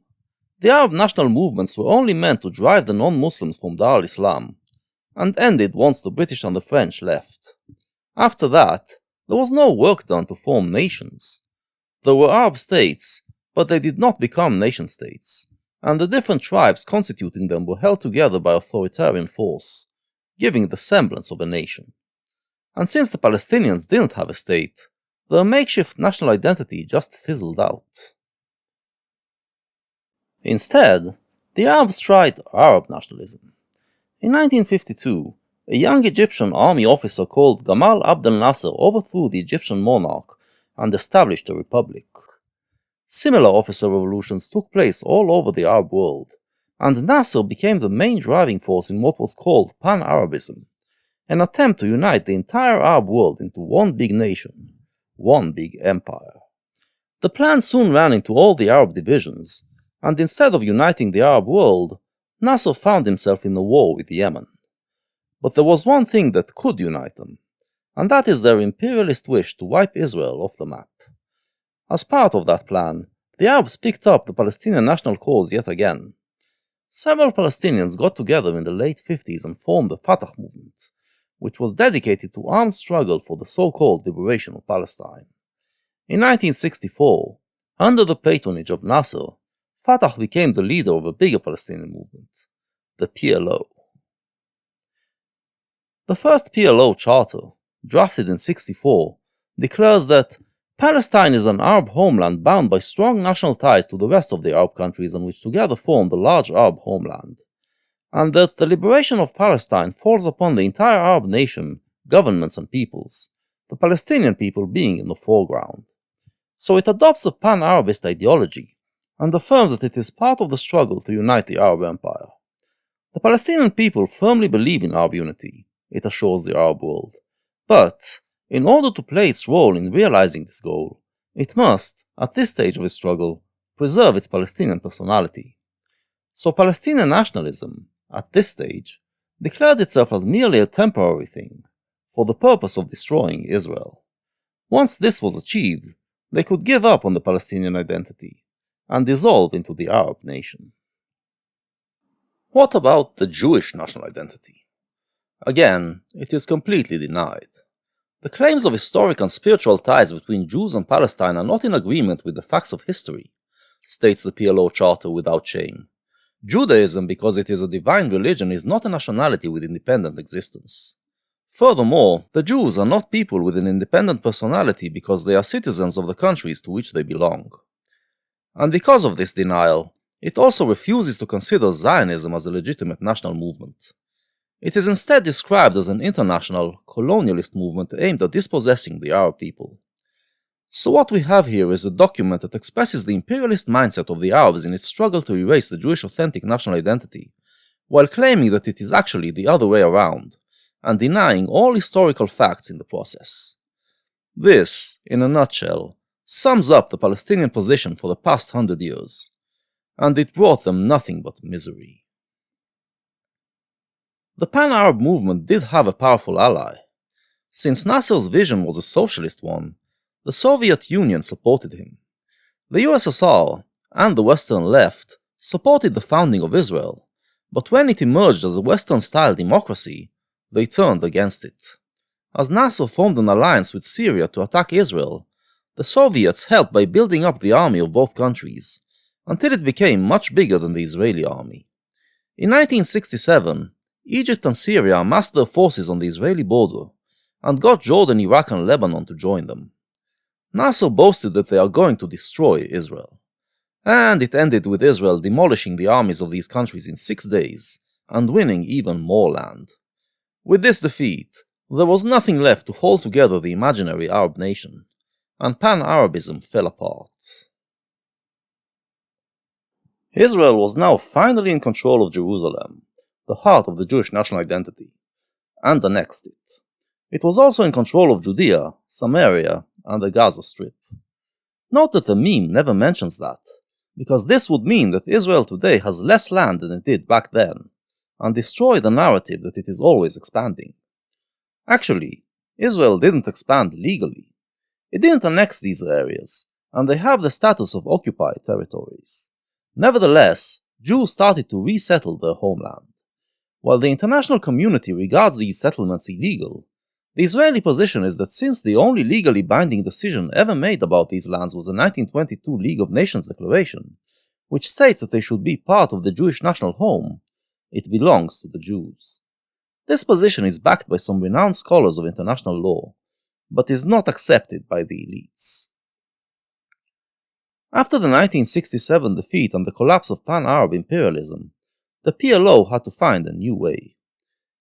The Arab national movements were only meant to drive the non-Muslims from Dar al-Islam, and ended once the British and the French left. After that, there was no work done to form nations. There were Arab states, but they did not become nation-states, and the different tribes constituting them were held together by authoritarian force, giving the semblance of a nation. And since the Palestinians didn't have a state, their makeshift national identity just fizzled out. Instead, the Arabs tried Arab nationalism. In 1952, a young Egyptian army officer called Gamal Abdel Nasser overthrew the Egyptian monarch and established a republic. Similar officer revolutions took place all over the Arab world, and Nasser became the main driving force in what was called pan-Arabism, an attempt to unite the entire Arab world into one big nation, one big empire. The plan soon ran into all the Arab divisions, and instead of uniting the Arab world, Nasser found himself in a war with Yemen. But there was one thing that could unite them, and that is their imperialist wish to wipe Israel off the map. As part of that plan, the Arabs picked up the Palestinian national cause yet again. Several Palestinians got together in the late 50s and formed the Fatah movement, which was dedicated to armed struggle for the so-called liberation of Palestine. In 1964, under the patronage of Nasser, Fatah became the leader of a bigger Palestinian movement, the PLO. The first PLO charter, drafted in 1964, declares that Palestine is an Arab homeland bound by strong national ties to the rest of the Arab countries and which together form the large Arab homeland, and that the liberation of Palestine falls upon the entire Arab nation, governments and peoples, the Palestinian people being in the foreground. So it adopts a pan-Arabist ideology and affirms that it is part of the struggle to unite the Arab Empire. The Palestinian people firmly believe in Arab unity, it assures the Arab world, but in order to play its role in realizing this goal, it must, at this stage of its struggle, preserve its Palestinian personality. So Palestinian nationalism, at this stage, declared itself as merely a temporary thing, for the purpose of destroying Israel. Once this was achieved, they could give up on the Palestinian identity and dissolve into the Arab nation. What about the Jewish national identity? Again, it is completely denied. The claims of historic and spiritual ties between Jews and Palestine are not in agreement with the facts of history, states the PLO Charter without shame. Judaism, because it is a divine religion, is not a nationality with independent existence. Furthermore, the Jews are not people with an independent personality because they are citizens of the countries to which they belong. And because of this denial, it also refuses to consider Zionism as a legitimate national movement. It is instead described as an international, colonialist movement aimed at dispossessing the Arab people. So what we have here is a document that expresses the imperialist mindset of the Arabs in its struggle to erase the Jewish authentic national identity, while claiming that it is actually the other way around, and denying all historical facts in the process. This, in a nutshell, sums up the Palestinian position for the past 100 years, and it brought them nothing but misery. The pan-Arab movement did have a powerful ally. Since Nasser's vision was a socialist one, the Soviet Union supported him. The USSR and the Western left supported the founding of Israel, but when it emerged as a Western-style democracy, they turned against it. As Nasser formed an alliance with Syria to attack Israel, the Soviets helped by building up the army of both countries, until it became much bigger than the Israeli army. In 1967, Egypt and Syria amassed their forces on the Israeli border, and got Jordan, Iraq and Lebanon to join them. Nasser boasted that they are going to destroy Israel. And it ended with Israel demolishing the armies of these countries in 6 days, and winning even more land. With this defeat, there was nothing left to hold together the imaginary Arab nation, and pan-Arabism fell apart. Israel was now finally in control of Jerusalem, the heart of the Jewish national identity, and annexed it. It was also in control of Judea, Samaria, and the Gaza Strip. Note that the meme never mentions that, because this would mean that Israel today has less land than it did back then, and destroy the narrative that it is always expanding. Actually, Israel didn't expand legally. It didn't annex these areas, and they have the status of occupied territories. Nevertheless, Jews started to resettle their homeland. While the international community regards these settlements illegal, the Israeli position is that since the only legally binding decision ever made about these lands was the 1922 League of Nations Declaration, which states that they should be part of the Jewish national home, it belongs to the Jews. This position is backed by some renowned scholars of international law, but is not accepted by the elites. After the 1967 defeat and the collapse of pan-Arab imperialism, the PLO had to find a new way.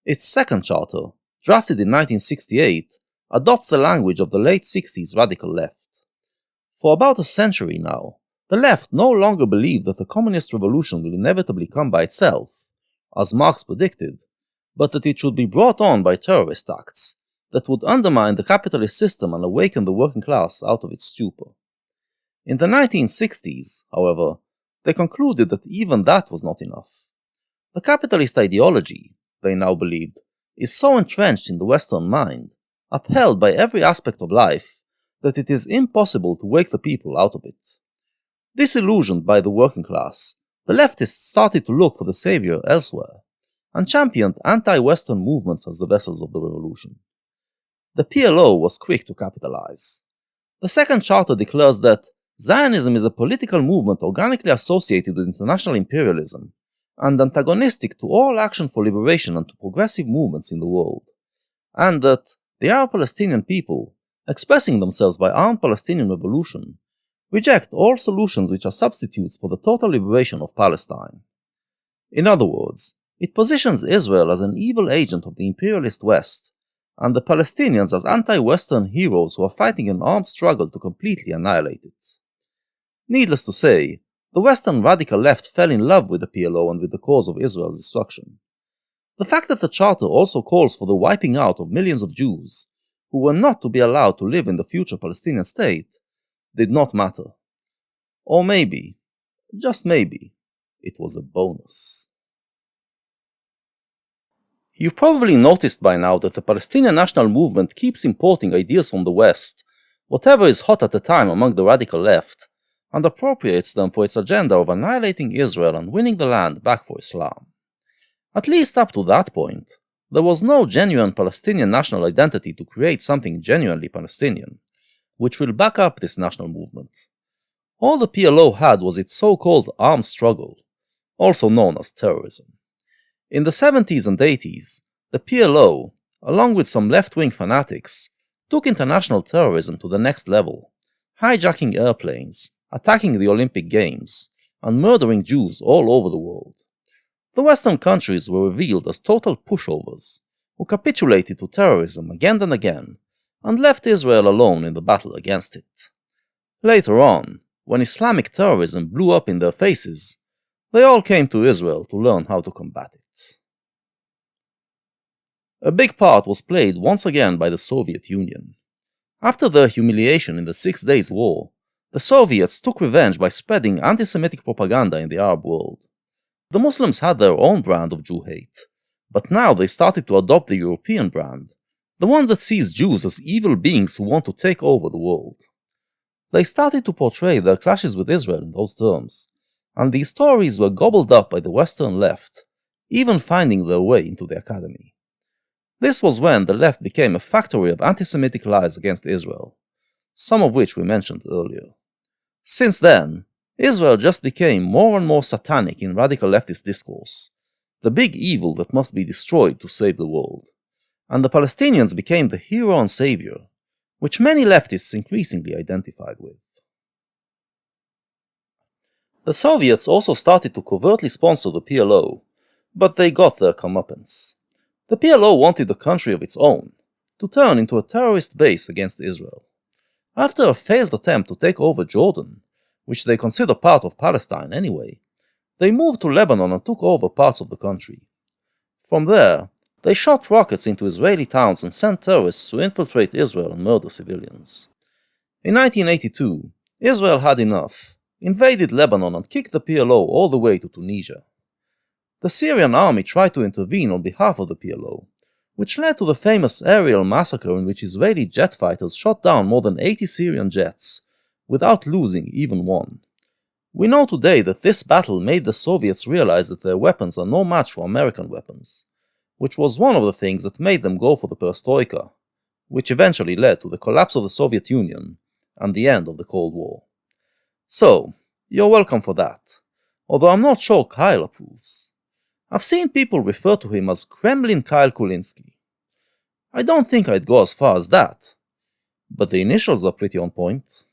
Its second charter, drafted in 1968, adopts the language of the late 60s radical left. For about a century now, the left no longer believed that the communist revolution will inevitably come by itself, as Marx predicted, but that it should be brought on by terrorist acts that would undermine the capitalist system and awaken the working class out of its stupor. In the 1960s, however, they concluded that even that was not enough. The capitalist ideology, they now believed, is so entrenched in the Western mind, upheld by every aspect of life, that it is impossible to wake the people out of it. Disillusioned by the working class, the leftists started to look for the savior elsewhere, and championed anti-Western movements as the vessels of the revolution. The PLO was quick to capitalize. The Second Charter declares that Zionism is a political movement organically associated with international imperialism, and antagonistic to all action for liberation and to progressive movements in the world, and that the Arab Palestinian people, expressing themselves by armed Palestinian revolution, reject all solutions which are substitutes for the total liberation of Palestine. In other words, it positions Israel as an evil agent of the imperialist West, and the Palestinians as anti-Western heroes who are fighting an armed struggle to completely annihilate it. Needless to say, the Western radical left fell in love with the PLO and with the cause of Israel's destruction. The fact that the Charter also calls for the wiping out of millions of Jews, who were not to be allowed to live in the future Palestinian state, did not matter. Or maybe, just maybe, it was a bonus. You've probably noticed by now that the Palestinian national movement keeps importing ideas from the West, whatever is hot at the time among the radical left, and appropriates them for its agenda of annihilating Israel and winning the land back for Islam. At least up to that point, there was no genuine Palestinian national identity to create something genuinely Palestinian, which will back up this national movement. All the PLO had was its so-called armed struggle, also known as terrorism. In the 70s and 80s, the PLO, along with some left-wing fanatics, took international terrorism to the next level, hijacking airplanes, attacking the Olympic Games, and murdering Jews all over the world. The Western countries were revealed as total pushovers, who capitulated to terrorism again and again, and left Israel alone in the battle against it. Later on, when Islamic terrorism blew up in their faces, they all came to Israel to learn how to combat it. A big part was played once again by the Soviet Union. After their humiliation in the 6 Days War, the Soviets took revenge by spreading anti-Semitic propaganda in the Arab world. The Muslims had their own brand of Jew hate, but now they started to adopt the European brand, the one that sees Jews as evil beings who want to take over the world. They started to portray their clashes with Israel in those terms, and these stories were gobbled up by the Western left, even finding their way into the academy. This was when the left became a factory of anti-Semitic lies against Israel, some of which we mentioned earlier. Since then, Israel just became more and more satanic in radical leftist discourse, the big evil that must be destroyed to save the world, and the Palestinians became the hero and savior, which many leftists increasingly identified with. The Soviets also started to covertly sponsor the PLO, but they got their comeuppance. The PLO wanted a country of its own, to turn into a terrorist base against Israel. After a failed attempt to take over Jordan, which they consider part of Palestine anyway, they moved to Lebanon and took over parts of the country. From there, they shot rockets into Israeli towns and sent terrorists to infiltrate Israel and murder civilians. In 1982, Israel had enough, invaded Lebanon and kicked the PLO all the way to Tunisia. The Syrian army tried to intervene on behalf of the PLO, which led to the famous aerial massacre in which Israeli jet fighters shot down more than 80 Syrian jets, without losing even one. We know today that this battle made the Soviets realize that their weapons are no match for American weapons, which was one of the things that made them go for the perestroika, which eventually led to the collapse of the Soviet Union and the end of the Cold War. So, you're welcome for that, although I'm not sure Kyle approves. I've seen people refer to him as Kremlin Kyle Kulinski. I don't think I'd go as far as that, but the initials are pretty on point.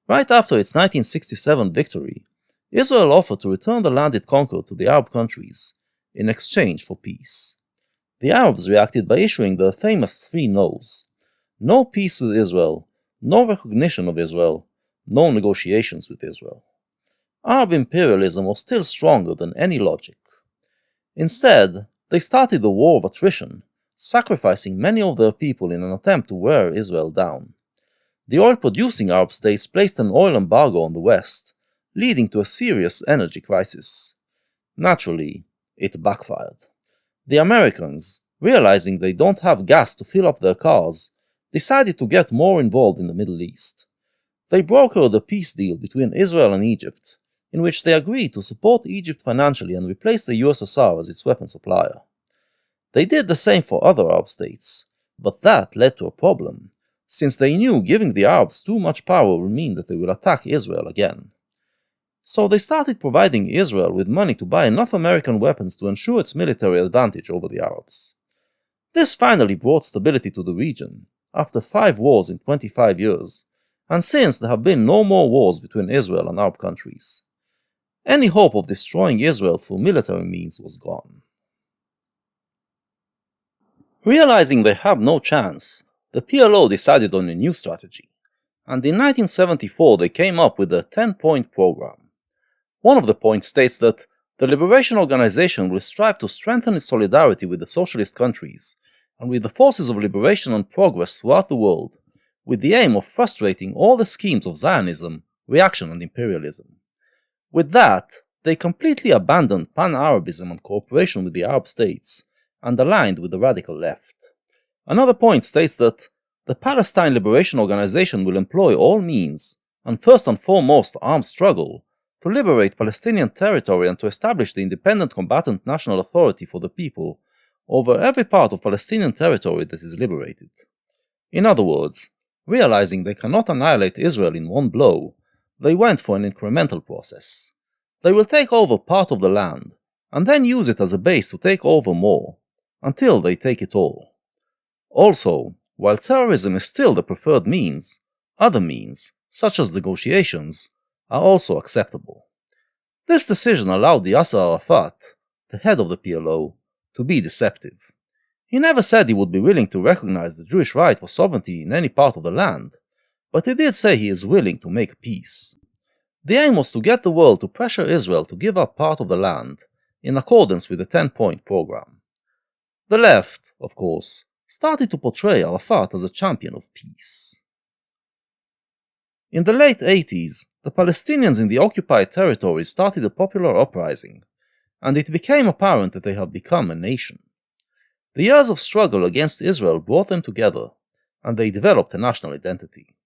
Right after its 1967 victory, Israel offered to return the land it conquered to the Arab countries in exchange for peace. The Arabs reacted by issuing their famous 3 no's: no peace with Israel, no recognition of Israel, no negotiations with Israel. Arab imperialism was still stronger than any logic. Instead, they started a war of attrition, sacrificing many of their people in an attempt to wear Israel down. The oil-producing Arab states placed an oil embargo on the West, leading to a serious energy crisis. Naturally, it backfired. The Americans, realizing they don't have gas to fill up their cars, decided to get more involved in the Middle East. They brokered a peace deal between Israel and Egypt, in which they agreed to support Egypt financially and replace the USSR as its weapon supplier. They did the same for other Arab states, but that led to a problem, since they knew giving the Arabs too much power would mean that they will attack Israel again. So they started providing Israel with money to buy enough American weapons to ensure its military advantage over the Arabs. This finally brought stability to the region, after 5 wars in 25 years, and since there have been no more wars between Israel and Arab countries. Any hope of destroying Israel through military means was gone. Realizing they have no chance, the PLO decided on a new strategy, and in 1974 they came up with a 10-point program. One of the points states that the Liberation Organization will strive to strengthen its solidarity with the socialist countries and with the forces of liberation and progress throughout the world, with the aim of frustrating all the schemes of Zionism, reaction, and imperialism. With that, they completely abandoned pan-Arabism and cooperation with the Arab states, and aligned with the radical left. Another point states that the Palestine Liberation Organization will employ all means, and first and foremost armed struggle, to liberate Palestinian territory and to establish the independent combatant national authority for the people over every part of Palestinian territory that is liberated. In other words, realizing they cannot annihilate Israel in one blow, they went for an incremental process. They will take over part of the land, and then use it as a base to take over more, until they take it all. Also, while terrorism is still the preferred means, other means, such as negotiations, are also acceptable. This decision allowed Yasser Arafat, the head of the PLO, to be deceptive. He never said he would be willing to recognize the Jewish right for sovereignty in any part of the land, but he did say he is willing to make peace. The aim was to get the world to pressure Israel to give up part of the land, in accordance with the 10-point program. The left, of course, started to portray Arafat as a champion of peace. In the late 80s, the Palestinians in the occupied territories started a popular uprising, and it became apparent that they had become a nation. The years of struggle against Israel brought them together, and they developed a national identity.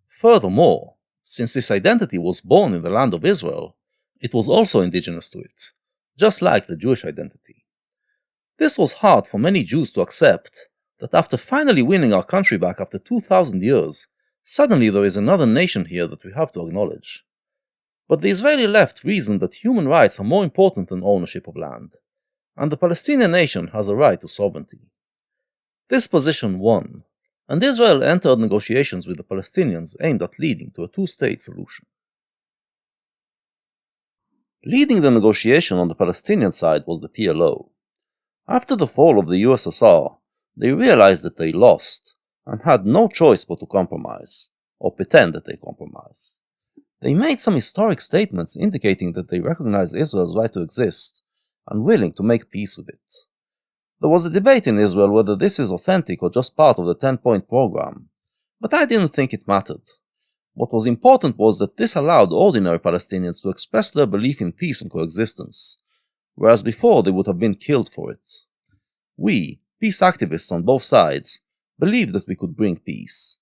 Furthermore, since this identity was born in the land of Israel, it was also indigenous to it, just like the Jewish identity. This was hard for many Jews to accept, that after finally winning our country back after 2,000 years, suddenly there is another nation here that we have to acknowledge. But the Israeli left reasoned that human rights are more important than ownership of land, and the Palestinian nation has a right to sovereignty. This position won, and Israel entered negotiations with the Palestinians aimed at leading to a two-state solution. Leading the negotiation on the Palestinian side was the PLO. After the fall of the USSR, they realized that they lost, and had no choice but to compromise, or pretend that they compromise. They made some historic statements indicating that they recognize Israel's right to exist, and willing to make peace with it. There was a debate in Israel whether this is authentic or just part of the 10-point program, but I didn't think it mattered. What was important was that this allowed ordinary Palestinians to express their belief in peace and coexistence, whereas before they would have been killed for it. We, peace activists on both sides, believed that we could bring peace.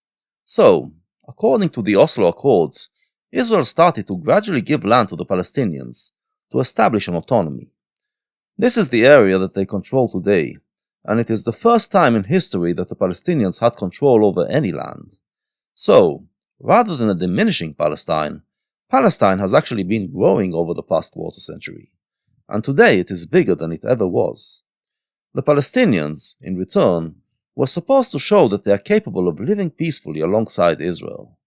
So, according to the Oslo Accords, Israel started to gradually give land to the Palestinians, to establish an autonomy. This is the area that they control today, and it is the first time in history that the Palestinians had control over any land. So, rather than a diminishing Palestine, Palestine has actually been growing over the past quarter century, and today it is bigger than it ever was. The Palestinians, in return, were supposed to show that they are capable of living peacefully alongside Israel.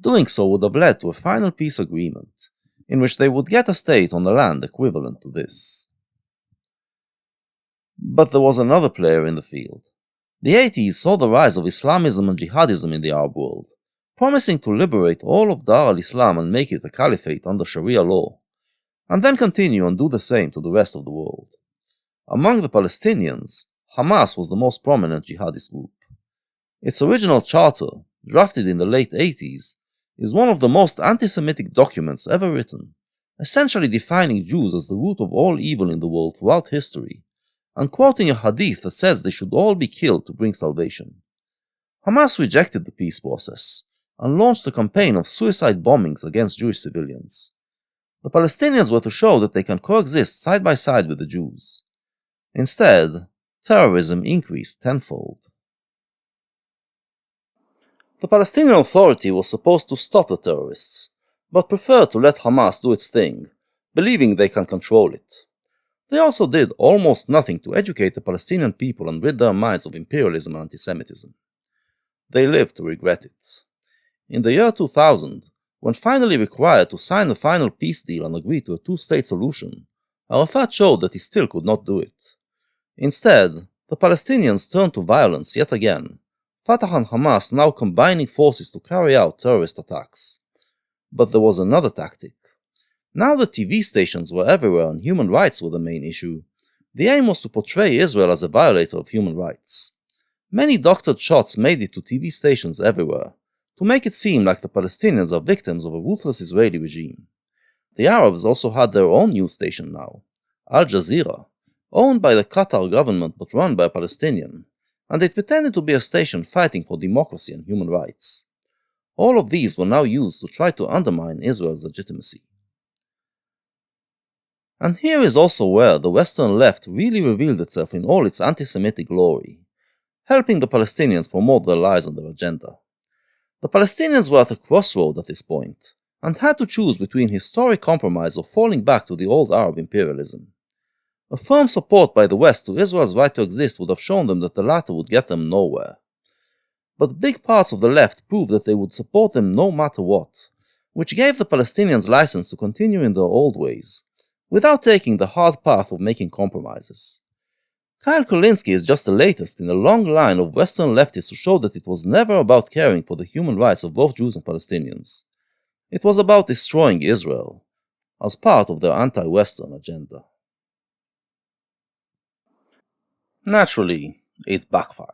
Doing so would have led to a final peace agreement, in which they would get a state on the land equivalent to this. But there was another player in the field. The 80s saw the rise of Islamism and jihadism in the Arab world, promising to liberate all of Dar al-Islam and make it a caliphate under Sharia law, and then continue and do the same to the rest of the world. Among the Palestinians, Hamas was the most prominent jihadist group. Its original charter, drafted in the late 80s, is one of the most anti-Semitic documents ever written, essentially defining Jews as the root of all evil in the world throughout history, and quoting a hadith that says they should all be killed to bring salvation. Hamas rejected the peace process and launched a campaign of suicide bombings against Jewish civilians. The Palestinians were to show that they can coexist side by side with the Jews. Instead, terrorism increased tenfold. The Palestinian Authority was supposed to stop the terrorists, but preferred to let Hamas do its thing, believing they can control it. They also did almost nothing to educate the Palestinian people and rid their minds of imperialism and antisemitism. They lived to regret it. In the year 2000, when finally required to sign a final peace deal and agree to a two-state solution, Arafat showed that he still could not do it. Instead, the Palestinians turned to violence yet again, Fatah and Hamas now combining forces to carry out terrorist attacks. But there was another tactic. Now that TV stations were everywhere and human rights were the main issue, the aim was to portray Israel as a violator of human rights. Many doctored shots made it to TV stations everywhere, to make it seem like the Palestinians are victims of a ruthless Israeli regime. The Arabs also had their own news station now, Al Jazeera, owned by the Qatar government but run by a Palestinian, and it pretended to be a station fighting for democracy and human rights. All of these were now used to try to undermine Israel's legitimacy. And here is also where the Western left really revealed itself in all its anti-Semitic glory, helping the Palestinians promote their lies and their agenda. The Palestinians were at a crossroad at this point, and had to choose between historic compromise or falling back to the old Arab imperialism. A firm support by the West to Israel's right to exist would have shown them that the latter would get them nowhere. But big parts of the left proved that they would support them no matter what, which gave the Palestinians license to continue in their old ways, without taking the hard path of making compromises. Kulinski is just the latest in a long line of Western leftists who showed that it was never about caring for the human rights of both Jews and Palestinians. It was about destroying Israel, as part of their anti-Western agenda. Naturally, it backfired.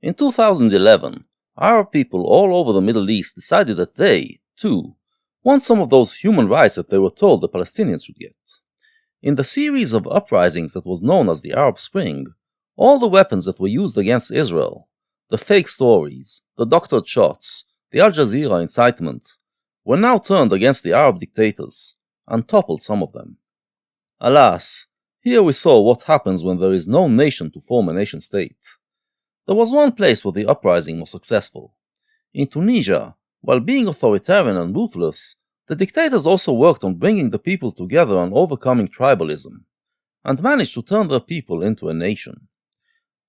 In 2011, Arab people all over the Middle East decided that they, too, want some of those human rights that they were told the Palestinians should get. In the series of uprisings that was known as the Arab Spring, all the weapons that were used against Israel, the fake stories, the doctored shots, the Al Jazeera incitement, were now turned against the Arab dictators, and toppled some of them. Alas, here we saw what happens when there is no nation to form a nation-state. There was one place where the uprising was successful. In Tunisia, while being authoritarian and ruthless, the dictators also worked on bringing the people together and overcoming tribalism, and managed to turn their people into a nation.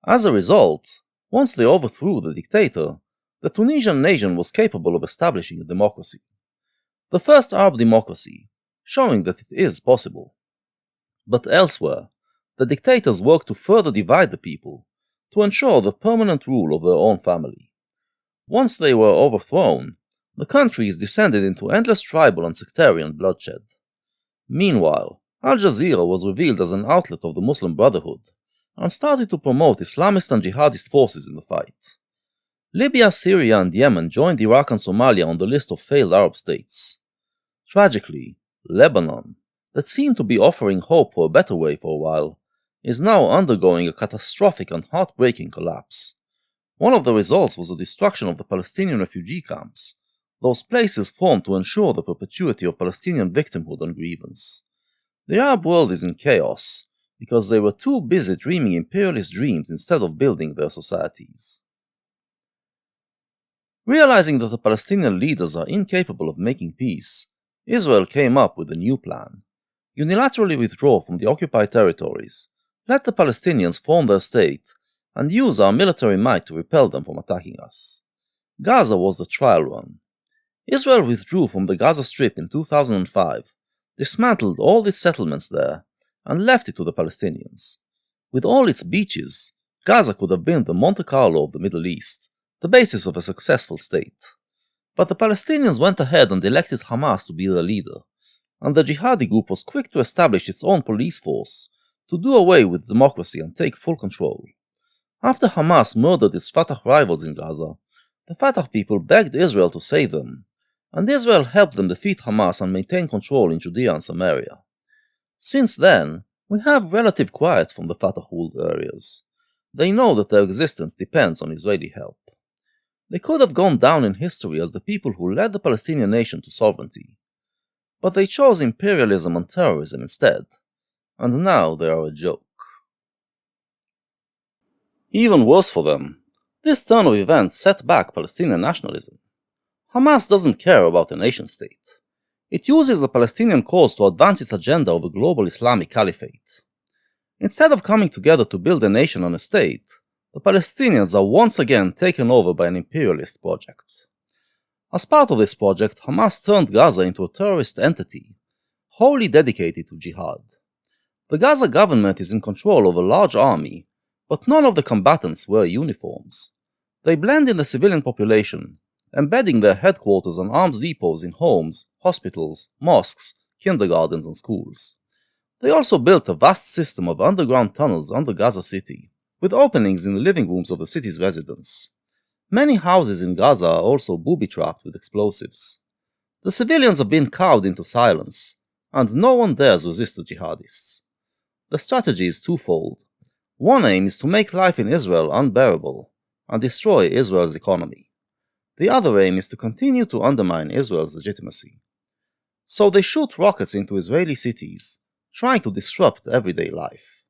As a result, once they overthrew the dictator, the Tunisian nation was capable of establishing a democracy. The first Arab democracy, showing that it is possible. But elsewhere, the dictators worked to further divide the people, to ensure the permanent rule of their own family. Once they were overthrown, the countries descended into endless tribal and sectarian bloodshed. Meanwhile, Al Jazeera was revealed as an outlet of the Muslim Brotherhood, and started to promote Islamist and jihadist forces in the fight. Libya, Syria, and Yemen joined Iraq and Somalia on the list of failed Arab states. Tragically, Lebanon, that seemed to be offering hope for a better way for a while, is now undergoing a catastrophic and heartbreaking collapse. One of the results was the destruction of the Palestinian refugee camps, those places formed to ensure the perpetuity of Palestinian victimhood and grievance. The Arab world is in chaos, because they were too busy dreaming imperialist dreams instead of building their societies. Realizing that the Palestinian leaders are incapable of making peace, Israel came up with a new plan. Unilaterally withdraw from the occupied territories, let the Palestinians form their state, and use our military might to repel them from attacking us. Gaza was the trial run. Israel withdrew from the Gaza Strip in 2005, dismantled all its settlements there, and left it to the Palestinians. With all its beaches, Gaza could have been the Monte Carlo of the Middle East, the basis of a successful state. But the Palestinians went ahead and elected Hamas to be their leader, and the jihadi group was quick to establish its own police force, to do away with democracy and take full control. After Hamas murdered its Fatah rivals in Gaza, the Fatah people begged Israel to save them, and Israel helped them defeat Hamas and maintain control in Judea and Samaria. Since then, We have relative quiet from the Fatah-ruled areas. They know that their existence depends on Israeli help. They could have gone down in history as the people who led the Palestinian nation to sovereignty, but they chose imperialism and terrorism instead, and now they are a joke. Even worse for them, this turn of events set back Palestinian nationalism. Hamas doesn't care about a nation-state. It uses the Palestinian cause to advance its agenda of a global Islamic caliphate. Instead of coming together to build a nation and a state, the Palestinians are once again taken over by an imperialist project. As part of this project, Hamas turned Gaza into a terrorist entity, wholly dedicated to jihad. The Gaza government is in control of a large army, but none of the combatants wear uniforms. They blend in the civilian population, embedding their headquarters and arms depots in homes, hospitals, mosques, kindergartens, and schools. They also built a vast system of underground tunnels under Gaza City, with openings in the living rooms of the city's residents. Many houses in Gaza are also booby-trapped with explosives. The civilians have been cowed into silence, and no one dares resist the jihadists. The strategy is twofold. One aim is to make life in Israel unbearable and destroy Israel's economy. The other aim is to continue to undermine Israel's legitimacy. So they shoot rockets into Israeli cities, trying to disrupt everyday life.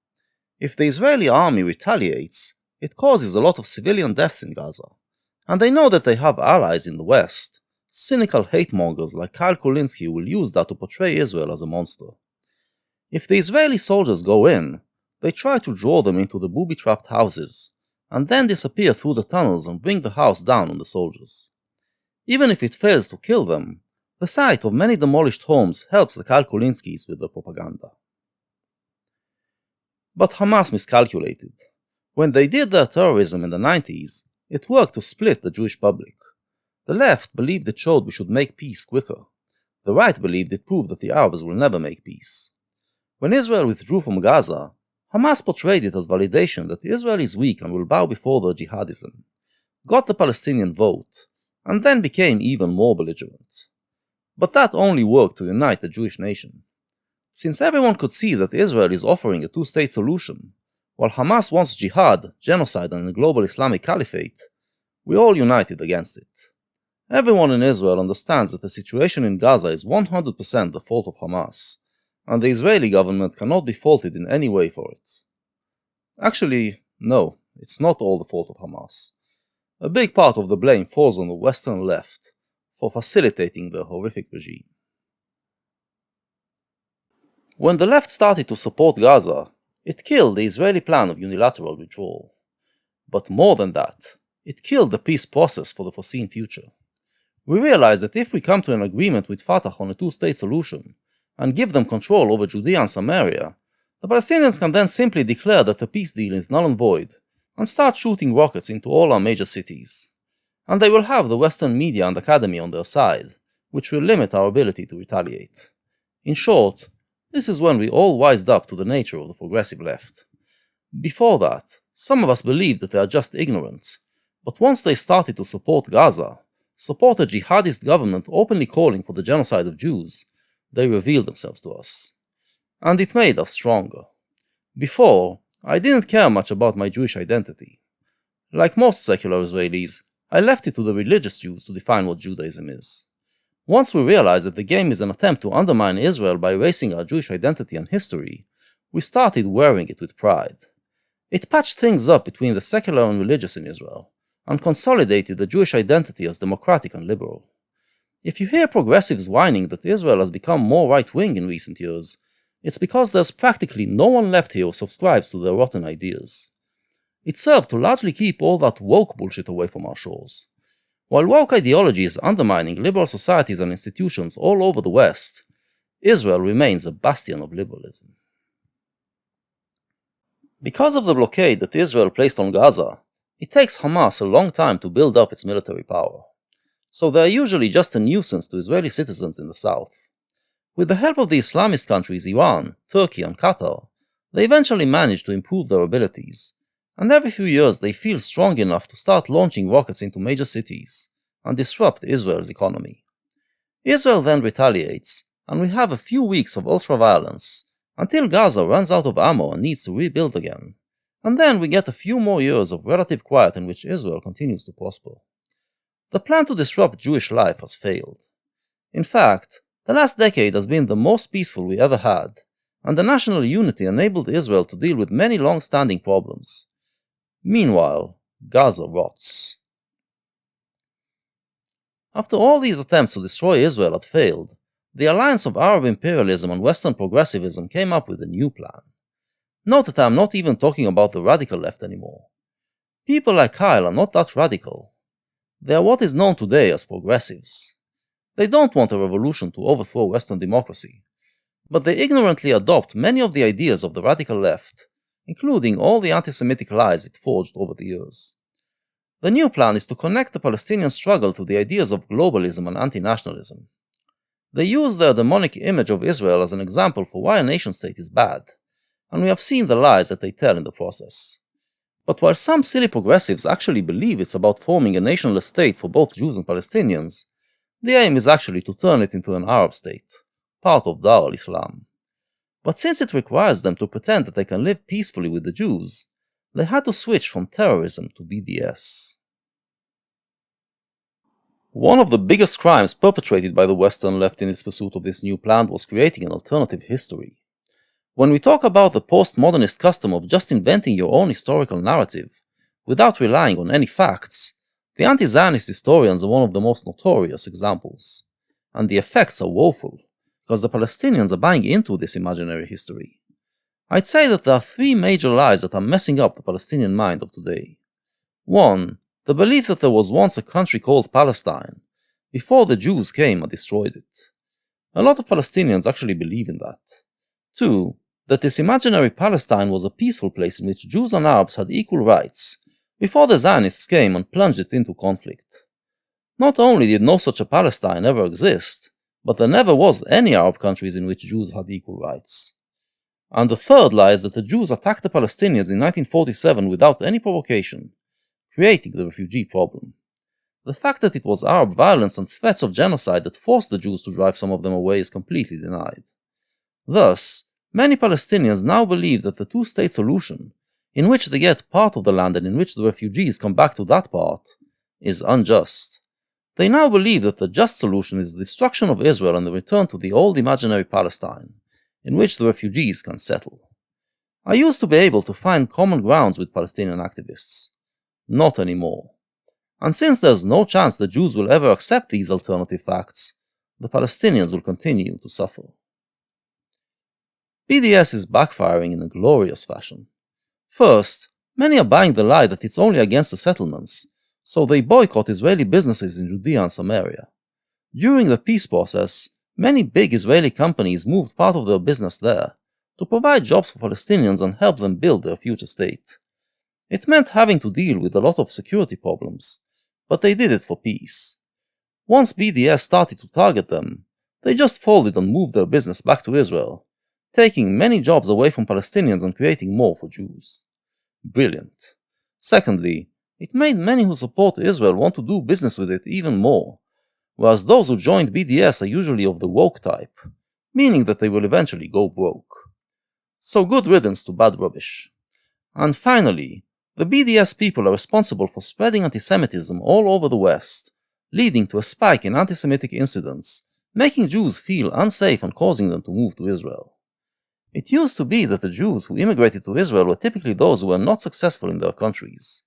If the Israeli army retaliates, it causes a lot of civilian deaths in Gaza, and they know that they have allies in the West. Cynical hate-mongers like Kulinski will use that to portray Israel as a monster. If the Israeli soldiers go in, they try to draw them into the booby-trapped houses, and then disappear through the tunnels and bring the house down on the soldiers. Even if it fails to kill them, the sight of many demolished homes helps the Kulinskis with their propaganda. But Hamas miscalculated. When they did their terrorism in the 90s, it worked to split the Jewish public. The left believed it showed we should make peace quicker. The right believed it proved that the Arabs will never make peace. When Israel withdrew from Gaza, Hamas portrayed it as validation that Israel is weak and will bow before their jihadism, got the Palestinian vote, and then became even more belligerent. But that only worked to unite the Jewish nation. Since everyone could see that Israel is offering a two-state solution, while Hamas wants jihad, genocide, and a global Islamic caliphate, we all united against it. Everyone in Israel understands that the situation in Gaza is 100% the fault of Hamas, and the Israeli government cannot be faulted in any way for it. Actually, no, it's not all the fault of Hamas. A big part of the blame falls on the Western left for facilitating the horrific regime. When the left started to support Gaza, it killed the Israeli plan of unilateral withdrawal. But more than that, it killed the peace process for the foreseen future. We realized that if we come to an agreement with Fatah on a two-state solution, and give them control over Judea and Samaria, the Palestinians can then simply declare that the peace deal is null and void, and start shooting rockets into all our major cities. And they will have the Western media and academy on their side, which will limit our ability to retaliate. In short, this is when we all wised up to the nature of the progressive left. Before that, some of us believed that they are just ignorant, but once they started to support Gaza, support a jihadist government openly calling for the genocide of Jews, they revealed themselves to us. And it made us stronger. Before, I didn't care much about my Jewish identity. Like most secular Israelis, I left it to the religious Jews to define what Judaism is. Once we realized that the game is an attempt to undermine Israel by erasing our Jewish identity and history, we started wearing it with pride. It patched things up between the secular and religious in Israel, and consolidated the Jewish identity as democratic and liberal. If you hear progressives whining that Israel has become more right-wing in recent years, it's because there's practically no one left here who subscribes to their rotten ideas. It served to largely keep all that woke bullshit away from our shores. While woke ideology is undermining liberal societies and institutions all over the West, Israel remains a bastion of liberalism. Because of the blockade that Israel placed on Gaza, it takes Hamas a long time to build up its military power. So they are usually just a nuisance to Israeli citizens in the south. With the help of the Islamist countries Iran, Turkey, and Qatar, they eventually manage to improve their abilities, and every few years they feel strong enough to start launching rockets into major cities and disrupt Israel's economy. Israel then retaliates, and we have a few weeks of ultra-violence, until Gaza runs out of ammo and needs to rebuild again, and then we get a few more years of relative quiet in which Israel continues to prosper. The plan to disrupt Jewish life has failed. In fact, the last decade has been the most peaceful we ever had, and the national unity enabled Israel to deal with many long-standing problems. Meanwhile, Gaza rots. After all these attempts to destroy Israel had failed, the alliance of Arab imperialism and Western progressivism came up with a new plan. Note that I am not even talking about the radical left anymore. People like Kyle are not that radical. They are what is known today as progressives. They don't want a revolution to overthrow Western democracy, but they ignorantly adopt many of the ideas of the radical left, including all the anti-Semitic lies it forged over the years. The new plan is to connect the Palestinian struggle to the ideas of globalism and anti-nationalism. They use their demonic image of Israel as an example for why a nation-state is bad, and we have seen the lies that they tell in the process. But while some silly progressives actually believe it's about forming a nationless state for both Jews and Palestinians, the aim is actually to turn it into an Arab state, part of Dar al-Islam. But since it requires them to pretend that they can live peacefully with the Jews, they had to switch from terrorism to BDS. One of the biggest crimes perpetrated by the Western left in its pursuit of this new plan was creating an alternative history. When we talk about the postmodernist custom of just inventing your own historical narrative, without relying on any facts, the anti-Zionist historians are one of the most notorious examples. And the effects are woeful, because the Palestinians are buying into this imaginary history. I'd say that there are three major lies that are messing up the Palestinian mind of today. 1. The belief that there was once a country called Palestine, before the Jews came and destroyed it. A lot of Palestinians actually believe in that. 2. That this imaginary Palestine was a peaceful place in which Jews and Arabs had equal rights, before the Zionists came and plunged it into conflict. Not only did no such a Palestine ever exist, but there never was any Arab countries in which Jews had equal rights. And the third lie is that the Jews attacked the Palestinians in 1947 without any provocation, creating the refugee problem. The fact that it was Arab violence and threats of genocide that forced the Jews to drive some of them away is completely denied. Thus, many Palestinians now believe that the two-state solution, in which they get part of the land and in which the refugees come back to that part, is unjust. They now believe that the just solution is the destruction of Israel and the return to the old imaginary Palestine, in which the refugees can settle. I used to be able to find common grounds with Palestinian activists. Not anymore. And since there's no chance the Jews will ever accept these alternative facts, the Palestinians will continue to suffer. BDS is backfiring in a glorious fashion. First, many are buying the lie that it's only against the settlements, so they boycott Israeli businesses in Judea and Samaria. During the peace process, many big Israeli companies moved part of their business there, to provide jobs for Palestinians and help them build their future state. It meant having to deal with a lot of security problems, but they did it for peace. Once BDS started to target them, they just folded and moved their business back to Israel, taking many jobs away from Palestinians and creating more for Jews. Brilliant. Secondly, it made many who support Israel want to do business with it even more, whereas those who joined BDS are usually of the woke type, meaning that they will eventually go broke. So good riddance to bad rubbish. And finally, the BDS people are responsible for spreading anti-Semitism all over the West, leading to a spike in anti-Semitic incidents, making Jews feel unsafe and causing them to move to Israel. It used to be that the Jews who immigrated to Israel were typically those who were not successful in their countries.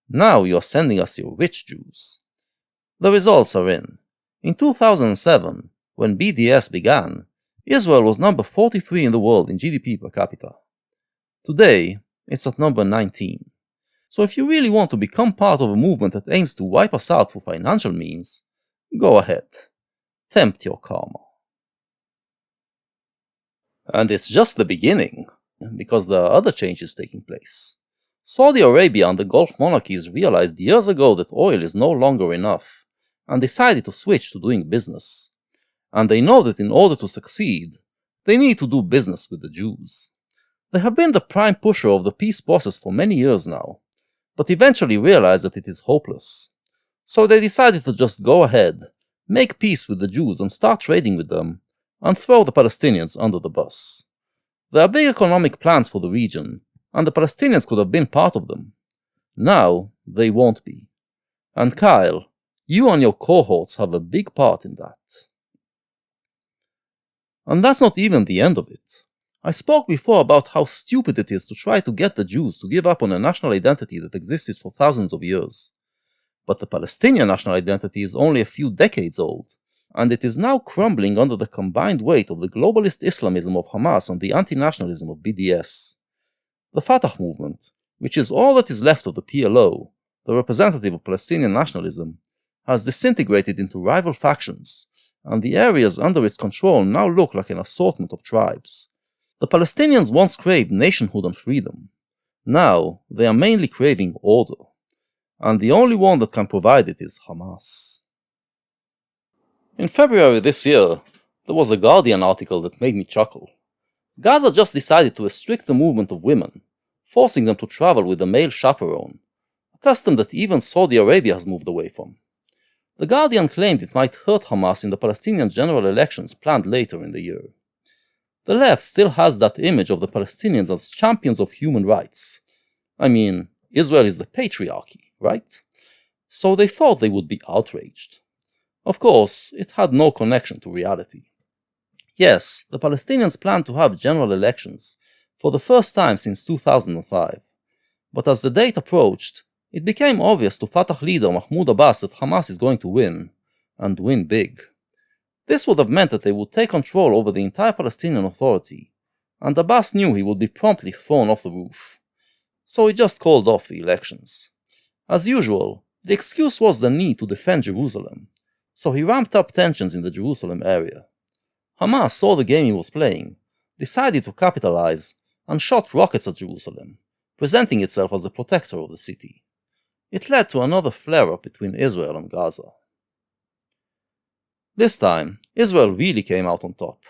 Now you are sending us your rich Jews. The results are in. In 2007, when BDS began, Israel was number 43 in the world in GDP per capita. Today, it's at number 19. So if you really want to become part of a movement that aims to wipe us out through financial means, go ahead. Tempt your karma. And it's just the beginning, because there are other changes taking place. Saudi Arabia and the Gulf monarchies realized years ago that oil is no longer enough, and decided to switch to doing business. And they know that in order to succeed, they need to do business with the Jews. They have been the prime pusher of the peace process for many years now, but eventually realized that it is hopeless. So they decided to just go ahead, make peace with the Jews and start trading with them, and throw the Palestinians under the bus. There are big economic plans for the region, and the Palestinians could have been part of them. Now, they won't be. And Kyle, you and your cohorts have a big part in that. And that's not even the end of it. I spoke before about how stupid it is to try to get the Jews to give up on a national identity that existed for thousands of years. But the Palestinian national identity is only a few decades old, and it is now crumbling under the combined weight of the globalist Islamism of Hamas and the anti-nationalism of BDS. The Fatah movement, which is all that is left of the PLO, the representative of Palestinian nationalism, has disintegrated into rival factions, and the areas under its control now look like an assortment of tribes. The Palestinians once craved nationhood and freedom. Now, they are mainly craving order. And the only one that can provide it is Hamas. In February this year, there was a Guardian article that made me chuckle. Gaza just decided to restrict the movement of women, forcing them to travel with a male chaperone, a custom that even Saudi Arabia has moved away from. The Guardian claimed it might hurt Hamas in the Palestinian general elections planned later in the year. The left still has that image of the Palestinians as champions of human rights. I mean, Israel is the patriarchy, right? So they thought they would be outraged. Of course, it had no connection to reality. Yes, the Palestinians planned to have general elections for the first time since 2005, but as the date approached, it became obvious to Fatah leader Mahmoud Abbas that Hamas is going to win, and win big. This would have meant that they would take control over the entire Palestinian Authority, and Abbas knew he would be promptly thrown off the roof. So he just called off the elections. As usual, the excuse was the need to defend Jerusalem, so he ramped up tensions in the Jerusalem area. Hamas saw the game he was playing, decided to capitalize, and shot rockets at Jerusalem, presenting itself as the protector of the city. It led to another flare-up between Israel and Gaza. This time, Israel really came out on top.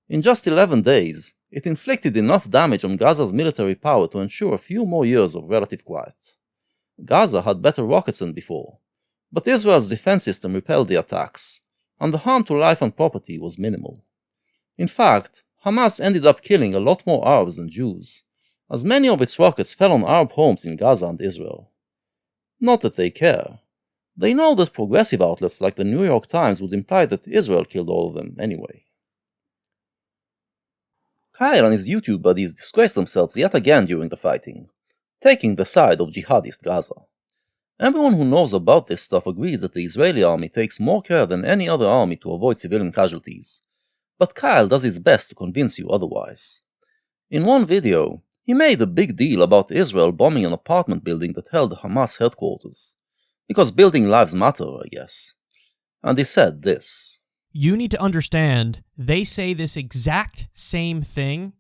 In just 11 days, it inflicted enough damage on Gaza's military power to ensure a few more years of relative quiet. Gaza had better rockets than before, but Israel's defense system repelled the attacks, and the harm to life and property was minimal. In fact, Hamas ended up killing a lot more Arabs than Jews, as many of its rockets fell on Arab homes in Gaza and Israel. Not that they care. They know that progressive outlets like the New York Times would imply that Israel killed all of them anyway. Kyle and his YouTube buddies disgraced themselves yet again during the fighting, taking the side of jihadist Gaza. Everyone who knows about this stuff agrees that the Israeli army takes more care than any other army to avoid civilian casualties, but Kyle does his best to convince you otherwise. In one video, he made a big deal about Israel bombing an apartment building that held the Hamas headquarters. Because building lives matter, I guess. And he said this. You need to understand, they say this exact same thing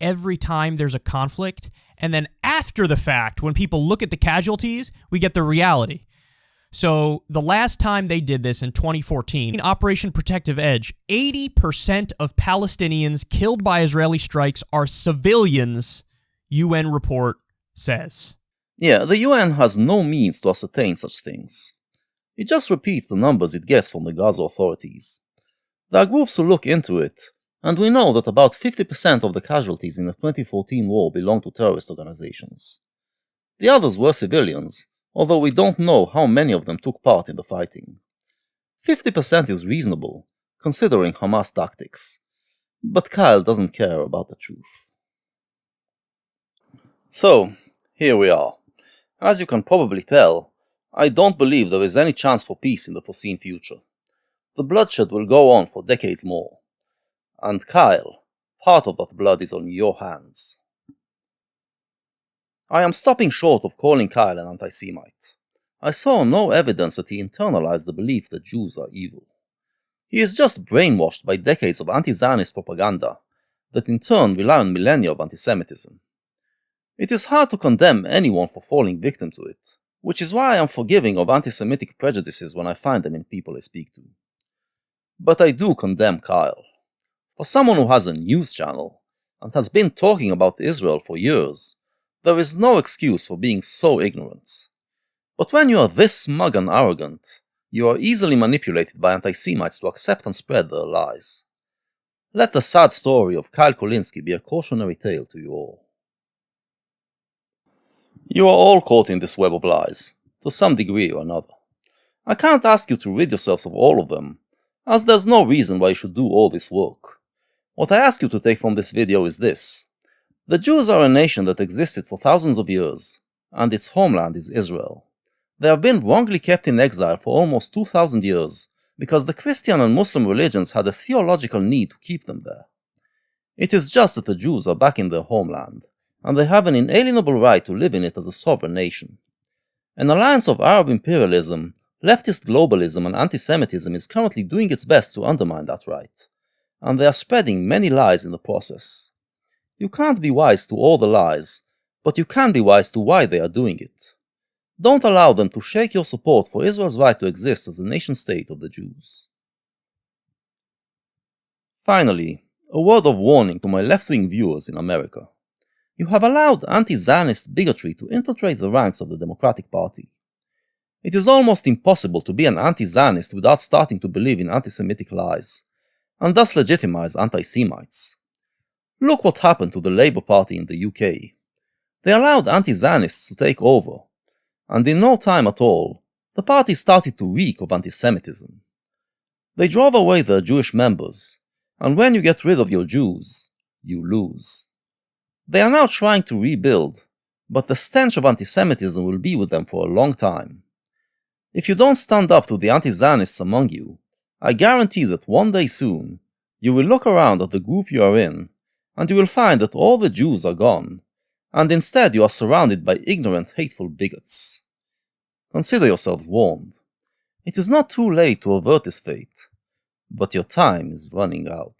every time there's a conflict, and then after the fact, when people look at the casualties, we get the reality. So the last time they did this in 2014, in Operation Protective Edge, 80% of Palestinians killed by Israeli strikes are civilians, UN report says. Yeah, the UN has no means to ascertain such things. It just repeats the numbers it gets from the Gaza authorities. There are groups who look into it, and we know that about 50% of the casualties in the 2014 war belong to terrorist organizations. The others were civilians, although we don't know how many of them took part in the fighting. 50% is reasonable, considering Hamas tactics, but Kyle doesn't care about the truth. So, here we are. As you can probably tell, I don't believe there is any chance for peace in the foreseen future. The bloodshed will go on for decades more. And Kyle, part of that blood is on your hands. I am stopping short of calling Kyle an anti-Semite. I saw no evidence that he internalized the belief that Jews are evil. He is just brainwashed by decades of anti-Zionist propaganda that in turn rely on millennia of antisemitism. It is hard to condemn anyone for falling victim to it, which is why I am forgiving of anti-Semitic prejudices when I find them in people I speak to. But I do condemn Kyle. For someone who has a news channel, and has been talking about Israel for years, there is no excuse for being so ignorant. But when you are this smug and arrogant, you are easily manipulated by anti-Semites to accept and spread their lies. let the sad story of Kyle Kulinski be a cautionary tale to you all. You are all caught in this web of lies, to some degree or another. I can't ask you to rid yourselves of all of them, as there's no reason why you should do all this work. What I ask you to take from this video is this. The Jews are a nation that existed for thousands of years, and its homeland is Israel. They have been wrongly kept in exile for almost 2,000 years, because the Christian and Muslim religions had a theological need to keep them there. It is just that the Jews are back in their homeland, and they have an inalienable right to live in it as a sovereign nation. An alliance of Arab imperialism, leftist globalism and anti-Semitism is currently doing its best to undermine that right, and they are spreading many lies in the process. You can't be wise to all the lies, but you can be wise to why they are doing it. Don't allow them to shake your support for Israel's right to exist as a nation-state of the Jews. Finally, a word of warning to my left-wing viewers in America. You have allowed anti-Zionist bigotry to infiltrate the ranks of the Democratic Party. It is almost impossible to be an anti-Zionist without starting to believe in anti-Semitic lies, and thus legitimize anti-Semites. Look what happened to the Labour Party in the UK. They allowed anti-Zionists to take over, and in no time at all, the party started to reek of anti-Semitism. They drove away their Jewish members, and when you get rid of your Jews, you lose. They are now trying to rebuild, but the stench of anti-Semitism will be with them for a long time. If you don't stand up to the anti-Zionists among you, I guarantee that one day soon, you will look around at the group you are in, and you will find that all the Jews are gone, and instead you are surrounded by ignorant, hateful bigots. Consider yourselves warned. It is not too late to avert this fate, but your time is running out.